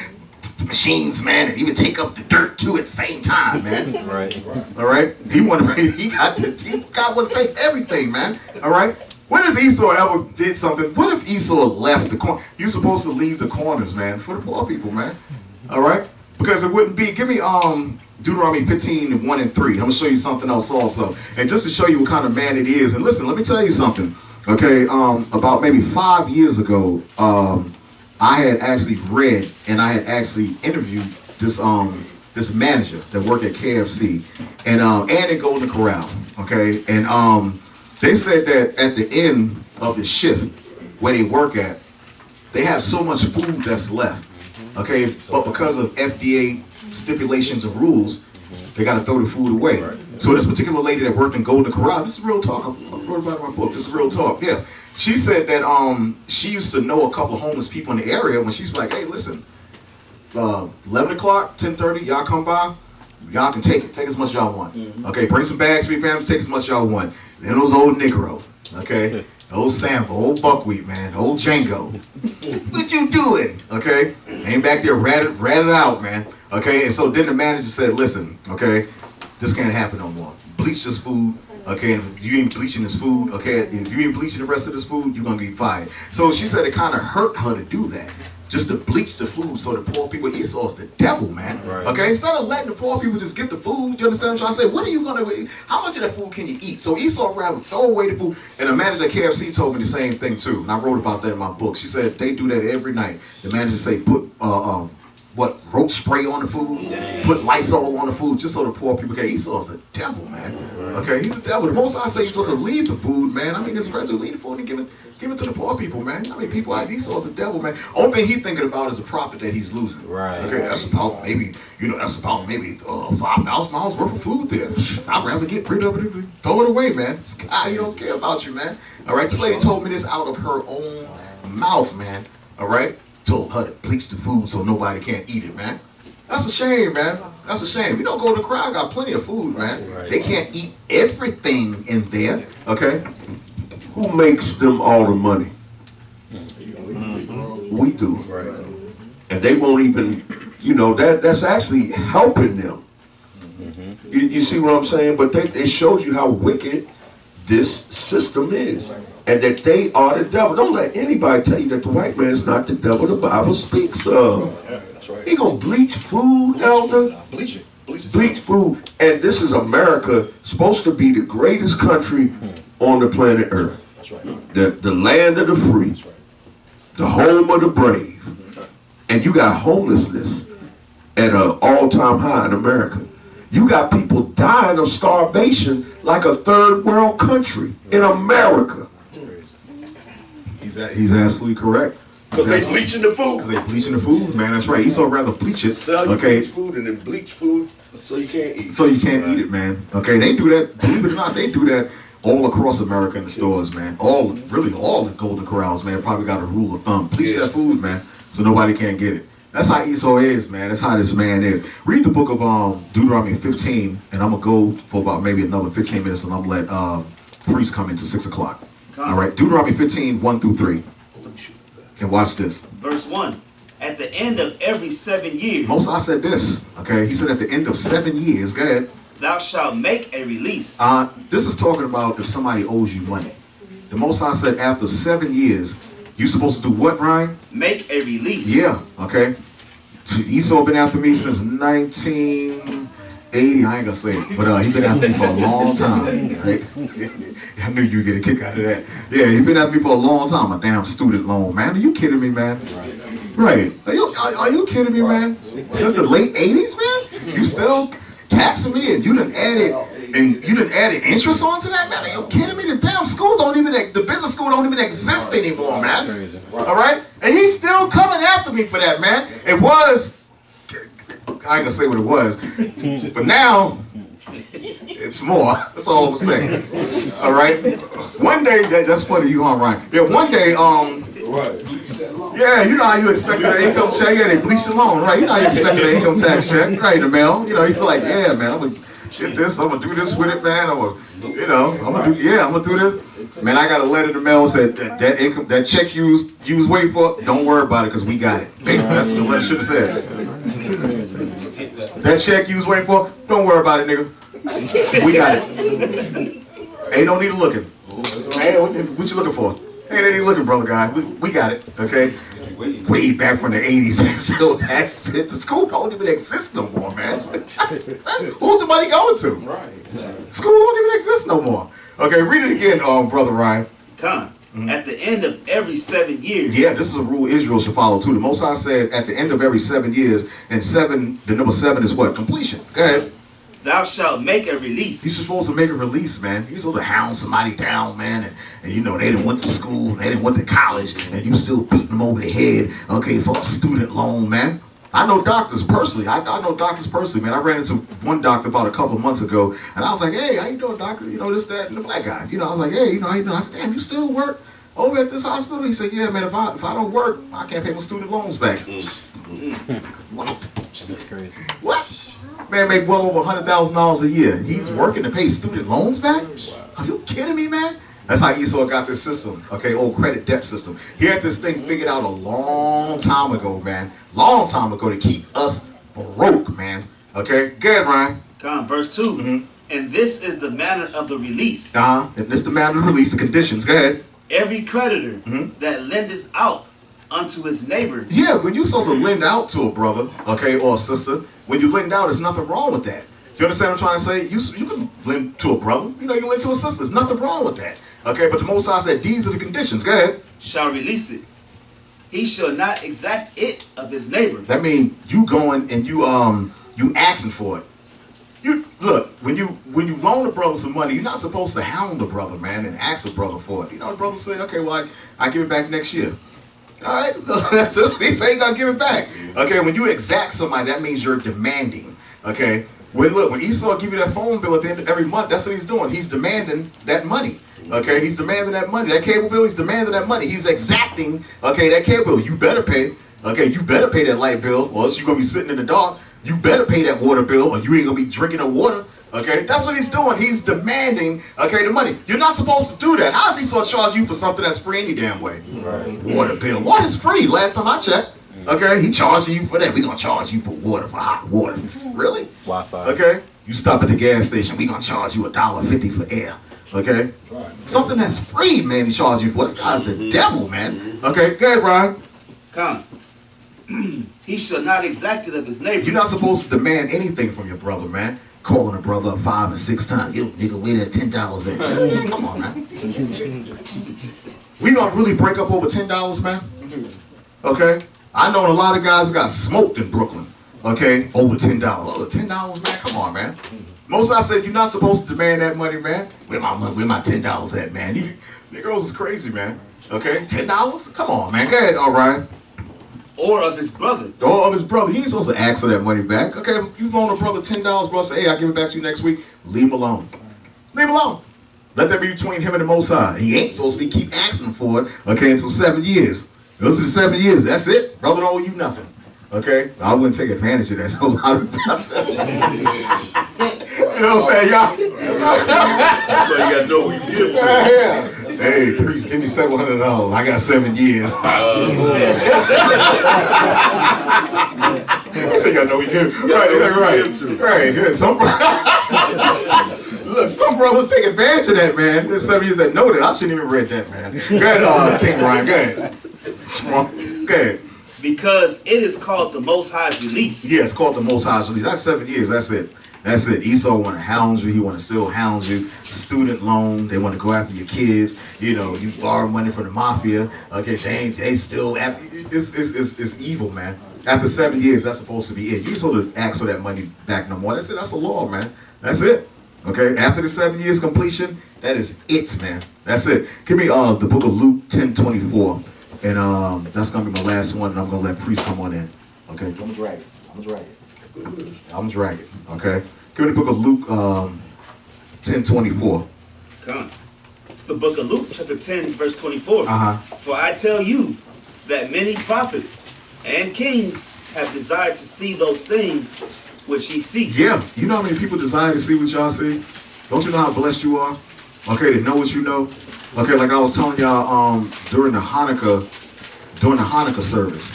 A: machines, man, and even take up the dirt too at the same time, man.
B: Right.
A: All right. He want to take everything, man. All right. When has Esau ever did something? What if Esau left the corner? You're supposed to leave the corners, man, for the poor people, man. All right. Because it wouldn't be. Give me Deuteronomy 15, 1 and 3. I'm gonna show you something else also, and just to show you what kind of man it is. And listen, let me tell you something. Okay. About maybe 5 years ago, I had actually read and I had actually interviewed this manager that worked at KFC and in Golden Corral, okay? And they said that at the end of the shift where they work at, they have so much food that's left, okay? But because of FDA stipulations and rules, they got to throw the food away. Right. So this particular lady that worked in Golden Corral, this is real talk. I wrote about it in my book. This is real talk. Yeah. She said that she used to know a couple of homeless people in the area when she's like, hey, listen, 11 o'clock, 10:30, y'all come by, y'all can take it. Take as much as y'all want. Okay, bring some bags for your family, take as much as y'all want. Then those old Negro, okay, old Sambo, old Buckwheat, man, old Django. What you doing? Okay, ain't back there ratted out, man. Okay, and so then the manager said, listen, okay, this can't happen no more. Bleach this food. Okay, and if you ain't bleaching this food, okay, if you ain't bleaching the rest of this food, you're gonna get fired. So she said it kind of hurt her to do that, just to bleach the food so the poor people. Esau's the devil, man. Right. Okay, instead of letting the poor people just get the food, you understand what I'm trying to say? What are you gonna? How much of that food can you eat? So Esau rather throw away the food. And the manager at KFC told me the same thing too, and I wrote about that in my book. She said they do that every night. The manager say put roach spray on the food, put Lysol on the food, just so the poor people can. Esau's the devil, man. Okay, he's the devil. The most I say you're supposed to leave the food, man. I mean, it's better to leave the food and give it to the poor people, man. I mean, people like Esau's the devil, man. Only thing he's thinking about is the profit that he's losing. Right. Okay, that's about maybe $5,000 worth of food there. I'd rather get rid of it and throw it away, man. This guy, he don't care about you, man. All right, this lady told me this out of her own mouth, man. All right. Told her to bleach the food so nobody can't eat it, man. That's a shame, man. That's a shame. You don't go to the crowd, got plenty of food, man. Right. They can't eat everything in there, okay?
D: Who makes them all the money? We do. Right. And they won't even, that's actually helping them. You see what I'm saying? But it shows you how wicked this system is. And that they are the devil. Don't let anybody tell you that the white man is not the devil the Bible speaks of. He gonna bleach food, elder.
B: Bleach it.
D: Bleach food. And this is America, supposed to be the greatest country on the planet Earth.
B: That's right.
D: The land of the free.
B: That's right.
D: The home of the brave. And you got homelessness at an all-time high in America. You got people dying of starvation like a third world country in America.
A: He's absolutely correct.
D: Because they bleaching the food.
A: Because they bleaching the food, man. That's right. Esau rather bleach it.
D: Sell you
A: okay.
D: bleach food and then bleach food so you can't eat.
A: So you can't eat it, man. Okay, they do that. Believe it or not, they do that all across America in the stores, man. Really all the Golden Corrals, man. Probably got a rule of thumb. Bleach that food, man, so nobody can't get it. That's how Esau is, man. That's how this man is. Read the book of Deuteronomy 15, and I'm gonna go for about maybe another 15 minutes, and I'm gonna let priest come into 6 o'clock. All right, Deuteronomy 15, 1 through 3. And watch this.
C: Verse 1. At the end of every 7 years.
A: Most I said this, okay? He said at the end of 7 years, go ahead.
C: Thou shalt make a release.
A: This is talking about if somebody owes you money. The Most High said after 7 years, you supposed to do what, Ryan?
C: Make a release.
A: Yeah, okay. Esau been after me since 1980. I ain't gonna say it, but he been after me for a long time, right? I knew you'd get a kick out of that. Yeah, he been after me for a long time. A damn student loan, man. Are you kidding me, man? Right. Are you kidding me, man? Since the late 80s, man? You still taxing me and you done added interest onto that, man? Are you kidding me? This damn school don't even, the business school don't even exist anymore, man. All right? And he's still coming after me for that, man. It was, I ain't gonna say what it was, but now, it's more. That's all I'm saying. All right? One day, that's funny, you on Ryan. Yeah, one day, yeah, you know how you expected an income check. Yeah, they bleach your loan, right? You know how you expected an income tax check, right, in the mail. You know, you feel like, yeah, man, I'm gonna get this. I'm gonna do this with it, man. I'm gonna do this. Man, I got a letter in the mail that said that check you was waiting for, don't worry about it because we got it. Basically, that's what the letter should have said. That check you was waiting for, don't worry about it, nigga. We got it. Ain't no need of looking. Hey, what you looking for? Ain't any looking, brother guy. We got it, okay? Way back from the 80s, still taxes hit the school don't even exist no more, man. Who's the money going to? Right. School don't even exist no more. Okay, read it again, brother Ryan.
C: Come. At the end of every 7 years.
A: Yeah, this is a rule Israel should follow too. The Most High said at the end of every 7 years, and the number 7 is what? Completion. Go ahead.
C: Thou shalt make a release.
A: You're supposed to make a release, man. You're supposed to hound somebody down, man, and you know they didn't went to school, they didn't went to college, and you still beating them over the head, okay, for a student loan, man. I know doctors personally. I know doctors personally, man. I ran into one doctor about a couple of months ago, and I was like, hey, how you doing, doctor? You know, this, that, and the black guy. You know, I was like, hey, you know, how you doing? I said, damn, you still work over at this hospital? He said, yeah, man, if I don't work, I can't pay my student loans back. What?
E: That's crazy.
A: What? Man make well over $100,000 a year. He's working to pay student loans back? Are you kidding me, man? That's how Esau got this system, okay, old credit debt system. He had this thing figured out a long time ago, man. Long time ago to keep us broke, man. Okay, go ahead, Ryan.
C: Come, verse 2. And this is the manner of the release.
A: And this the manner of the release, the conditions. Go ahead.
C: Every creditor that lendeth out unto his neighbor.
A: Yeah, when you're supposed to lend out to a brother, okay, or a sister, when you lend out, there's nothing wrong with that. You understand what I'm trying to say? You can lend to a brother, you know, you can lend to a sister. There's nothing wrong with that. Okay, but the Most High said these are the conditions. Go ahead.
C: Shall release it. He shall not exact it of his neighbor.
A: That means you going and you asking for it. You look, when you loan a brother some money, you're not supposed to hound a brother, man, and ask a brother for it. You know, the brother say, okay, well, I give it back next year. All right, that's what he say, you gotta give it back. Okay, when you exact somebody, that means you're demanding. Okay, when Esau give you that phone bill at the end of every month, that's what he's doing. He's demanding that money. Okay, he's demanding that money. That cable bill, he's demanding that money. He's exacting, okay, that cable bill. You better pay. Okay, you better pay that light bill, or else you're gonna be sitting in the dark. You better pay that water bill, or you ain't gonna be drinking the water. Okay, that's what he's doing. He's demanding, okay, the money. You're not supposed to do that. How does Esau charge you for something that's free any damn way? Right. Water bill. Water's free. Last time I checked. Okay, he charging you for that. We gonna charge you for water, for hot water. Really?
E: Wi-Fi.
A: Okay. You stop at the gas station. We gonna charge you $1.50 for air. Okay? Something that's free, man, he charged you for. This guy's the devil, man. Okay, go ahead, Brian.
C: Con. He shall not exact it of his neighbor.
A: You're not supposed to demand anything from your brother, man. Calling a brother up 5 and 6 times. Yo, nigga, wait at $10 in. Come on, man. We gonna really break up over $10, man? Okay? I know a lot of guys got smoked in Brooklyn. Okay? Over $10. Over $10, man? Come on, man. Most I said, you're not supposed to demand that money, man. Where my $10 at, man? You girls is crazy, man. Okay? $10? Come on, man. Go ahead, all right.
C: Or of his brother.
A: Or of his brother. You ain't supposed to ask for that money back. Okay, if you loan a brother $10, bro, say, hey, I'll give it back to you next week. Leave him alone. Leave him alone. Let that be between him and the Most High. He ain't supposed to be keep asking for it, okay, until 7 years. Those are the 7 years. That's it. Brother don't owe you nothing. Okay? I wouldn't take advantage of that. A lot of you know what I'm saying, y'all?
D: So you gotta know who you give to.
A: Yeah. Hey, priest, give me $700. I got 7 years. So you gotta know who you give. Right. Yeah, look, some brothers take advantage of that, man. There's some of you that know that. I shouldn't even read that, man. Go ahead, King Ryan. Go ahead. Go ahead.
C: Because it is called the Most High's release.
A: Yeah, it's called the Most High's release. That's 7 years. That's it. That's it. Esau want to hound you. He want to still hound you. Student loan. They want to go after your kids. You know, you borrow money from the mafia. Okay, they still after. It's evil, man. After 7 years, that's supposed to be it. You supposed to ask for that money back no more. That's it. That's the law, man. That's it. Okay. After the 7 years completion, that is it, man. That's it. Give me the book of Luke 10:24, and that's gonna be my last one. And I'm gonna let priest come on in. Okay. I'm gonna drag it. Okay. Give me the book of Luke 10:24.
C: Come. It's the book of Luke, chapter 10, verse 24. For I tell you that many prophets and kings have desired to see those things which ye see.
A: Yeah. You know how many people desire to see what y'all see? Don't you know how blessed you are? Okay, to know what you know. Okay, like I was telling y'all during the Hanukkah service,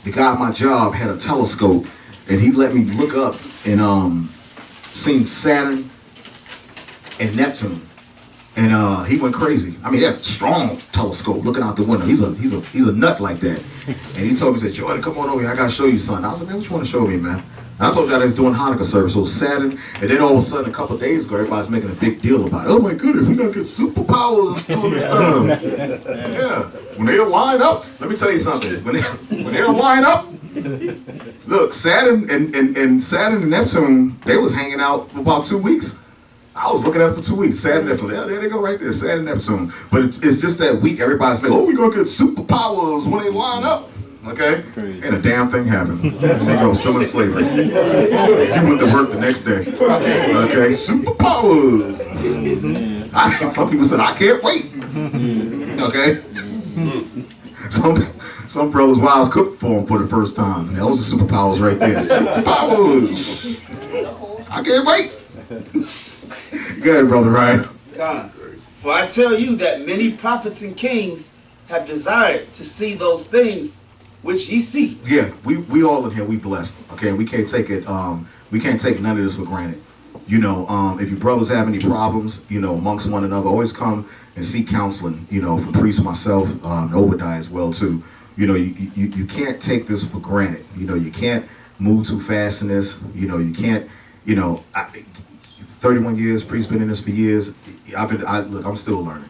A: the guy at my job had a telescope, and he let me look up and seen Saturn and Neptune, and he went crazy. I mean, that's a strong telescope looking out the window. He's a nut like that. And he told me, he said, Jordan, come on over here. I gotta show you something. I was like, man, what you want to show me, man? And I told y'all that's doing Hanukkah service. So Saturn, and then all of a sudden, a couple of days ago, everybody's making a big deal about it. Oh my goodness, we gotta get superpowers and all this stuff. Yeah. When they line up, let me tell you something. When they line up, look, Saturn and Saturn and Neptune, they was hanging out for about 2 weeks. I was looking at it for 2 weeks. Saturn and Neptune. There they go right there. Saturn and Neptune. But it's just that week everybody's making, oh, we're going to get superpowers when they line up. Okay? Ain't a damn thing happened. They go, still in slavery. You went to work the next day. Okay? Superpowers. Some people said, I can't wait. Okay? Some brothers' wives cooked for them for the first time. That was the superpowers right there. Superpowers. I can't wait. Go ahead, Brother Ryan.
C: God. For I tell you that many prophets and kings have desired to see those things which ye see.
A: Yeah, we all in here, we blessed. Okay, we can't take it. We can't take none of this for granted. You know, if your brothers have any problems, you know, amongst one another, always come and seek counseling. You know, from priest myself, and Obadiah as well too. You know, you can't take this for granted. You know, you can't move too fast in this. You know, you can't. You know, 31 years, priest been in this for years. Look, I'm still learning.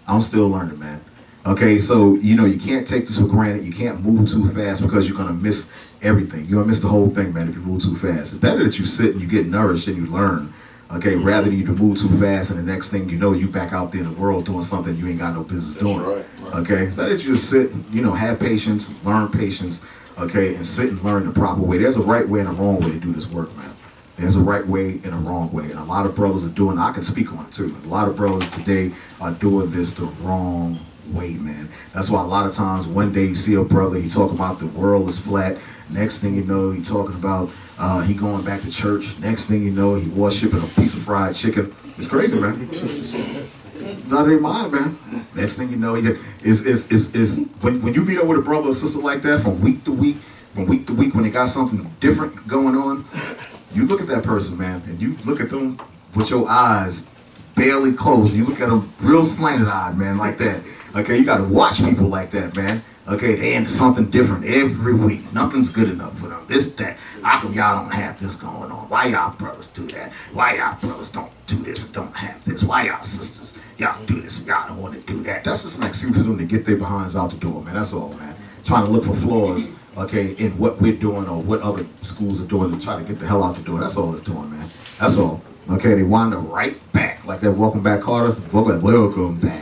A: I'm still learning, man. Okay, so, you know, you can't take this for granted. You can't move too fast because you're going to miss everything. You're going to miss the whole thing, man, if you move too fast. It's better that you sit and you get nourished and you learn, okay, rather than you to move too fast and the next thing you know, you back out there in the world doing something you ain't got no business doing. Right. Okay, it's better that you just sit, you know, have patience, learn patience, okay, and sit and learn the proper way. There's a right way and a wrong way to do this work, man. There's a right way and a wrong way. And a lot of brothers are doing, I can speak on it too, a lot of brothers today are doing this the wrong way, man. That's why a lot of times one day you see a brother, he talking about the world is flat. Next thing you know, he talking about he going back to church. Next thing you know, he worshiping a piece of fried chicken. It's crazy, man. It's out of their mind, man. Next thing you know, when you meet up with a brother or sister like that from week to week, when they got something different going on, you look at that person, man, and you look at them with your eyes barely closed. You look at them real slanted-eyed, man, like that. Okay, you got to watch people like that, man. Okay, they into something different every week. Nothing's good enough for them. This, that. How come y'all don't have this going on? Why y'all brothers do that? Why y'all brothers don't do this and don't have this? Why y'all sisters, y'all do this and y'all don't want to do that? That's just an excuse for them to get their behinds out the door, man. That's all, man. Trying to look for flaws, okay, in what we're doing or what other schools are doing to try to get the hell out the door. That's all it's doing, man. That's all. Okay, they wind up right back, like that Welcome Back Carter. Welcome back.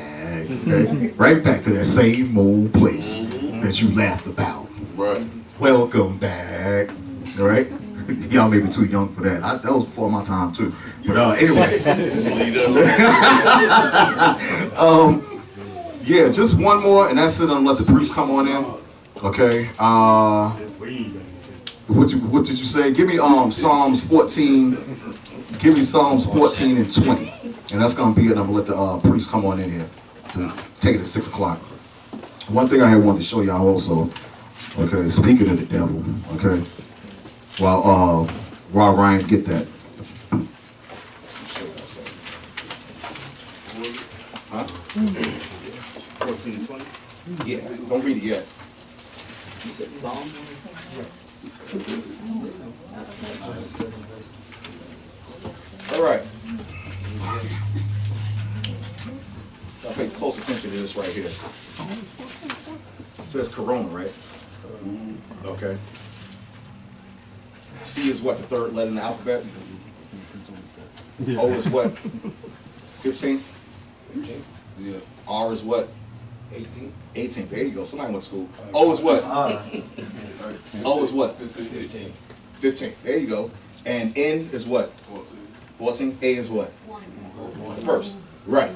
A: Okay? Right back to that same old place that you laughed about.
D: Right.
A: Welcome back. All right? Y'all may be too young for that. That was before my time too. But anyway. Yeah, just one more, and that's it. And let the priest come on in. Okay. What did you say? Give me Psalms 14. Give me Psalms 14 and 20, and that's gonna be it. I'm gonna let the priest come on in here to take it at 6 o'clock. One thing I had wanted to show y'all also. Okay, speaking of the devil. Okay. While Ryan get that. Huh?
C: 14 and 20.
A: Yeah. Don't read it yet.
C: You said Psalm?
A: All right. Now pay close attention to this right here. It says Corona, right? Okay. C is what, the third letter in the alphabet? O is what? 15?
B: Yeah.
A: R is what?
B: 18.
A: 18. There you go. Somebody went to school. O is what? O is what?
B: 15.
A: 15. There you go. And N is what? 14. A is what? The first. Right.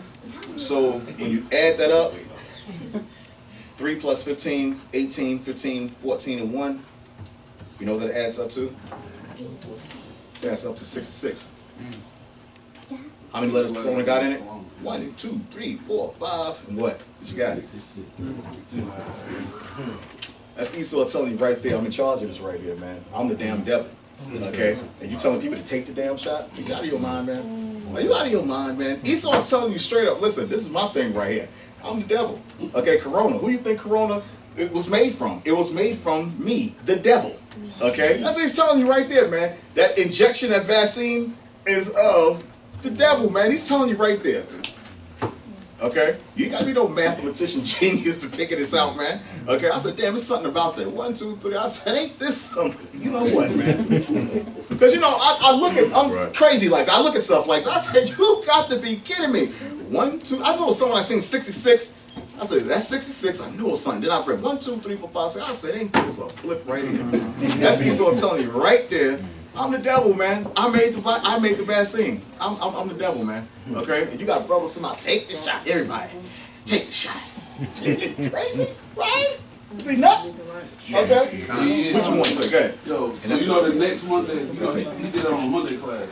A: So when you add that up, 3 plus 15, 18, 15, 14, and 1, you know what that adds up to? It adds up to 66. How many letters Corona got in it? 1, 2, 3, 4, 5, and what? You got it. That's Esau telling you right there, I'm in charge of this right here, man. I'm the damn devil. Okay? And you telling people to take the damn shot? You out of your mind, man. Are you out of your mind, man? Esau's telling you straight up, listen, this is my thing right here. I'm the devil. Okay, Corona. Who do you think Corona it was made from? It was made from me, the devil. Okay? That's what he's telling you right there, man. That injection, that vaccine is of the devil, man. He's telling you right there. Okay? You ain't got to be no mathematician genius to figure this out, man. Okay? I said, damn, there's something about that. 1, 2, 3. I said, ain't this something? You know what, man? Because, you know, I look at, I'm crazy like that. I look at stuff like that. I said, you got to be kidding me. 1, 2, I know someone I seen 66. I said, that's 66. I know something. Then I read 1, 2, 3, 4, 5, 6. I said, ain't this a flip right here? That's Esau telling you right there. I'm the devil, man. I made the vaccine. I'm the devil, man. Okay? And you got brothers somebody take the shot. Everybody, take the shot. Crazy, right? Is he nuts? Okay.
E: Yeah.
A: Which one? Say, go ahead.
E: Yo, so you know the next Monday, you know he did it on a Monday class.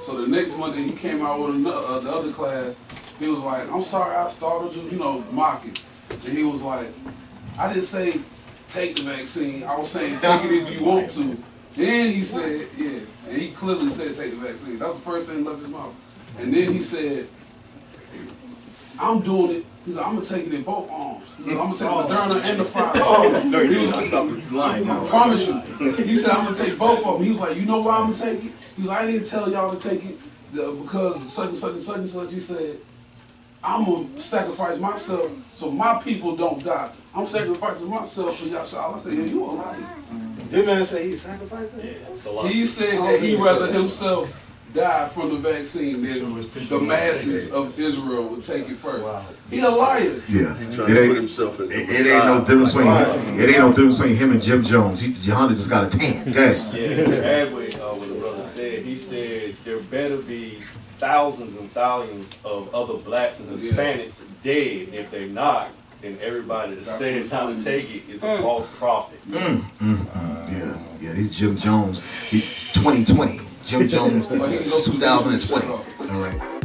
E: So the next Monday he came out with the other class. He was like, "I'm sorry I startled you," you know, mocking. And he was like, "I didn't say take the vaccine. I was saying take it if you want to." Then he said, yeah, and he clearly said take the vaccine. That was the first thing that left his mouth. And then he said, I'm doing it. He said, I'm going to take it in both arms. He said, I'm going to take the Moderna and the Pfizer.
A: No, you didn't stop lying.
E: I promise you. He said, I'm going to take both of them. He was like, you know why I'm going to take it? He was like, I didn't tell y'all to take it because such and such and such and such. He said, I'm going to sacrifice myself so my people don't die. I'm sacrificing myself for y'all. I said, yeah, you a liar.
B: Didn't man say he's sacrificing? Yeah,
E: he said that he'd rather himself die from the vaccine than the masses of Israel would take it first. Wow. He a liar.
A: Yeah.
D: He's trying to put himself as
A: it ain't no difference between him. It ain't no difference between him and Jim Jones. Honda just got a tan. Go ahead.
F: Yeah, to add what the brother said, he said there better be thousands and thousands of other blacks and Hispanics dead. If they're not, then everybody that says how to take it is a false prophet.
A: Yeah, he's Jim Jones. He's 2020. Jim Jones, 2020. All right.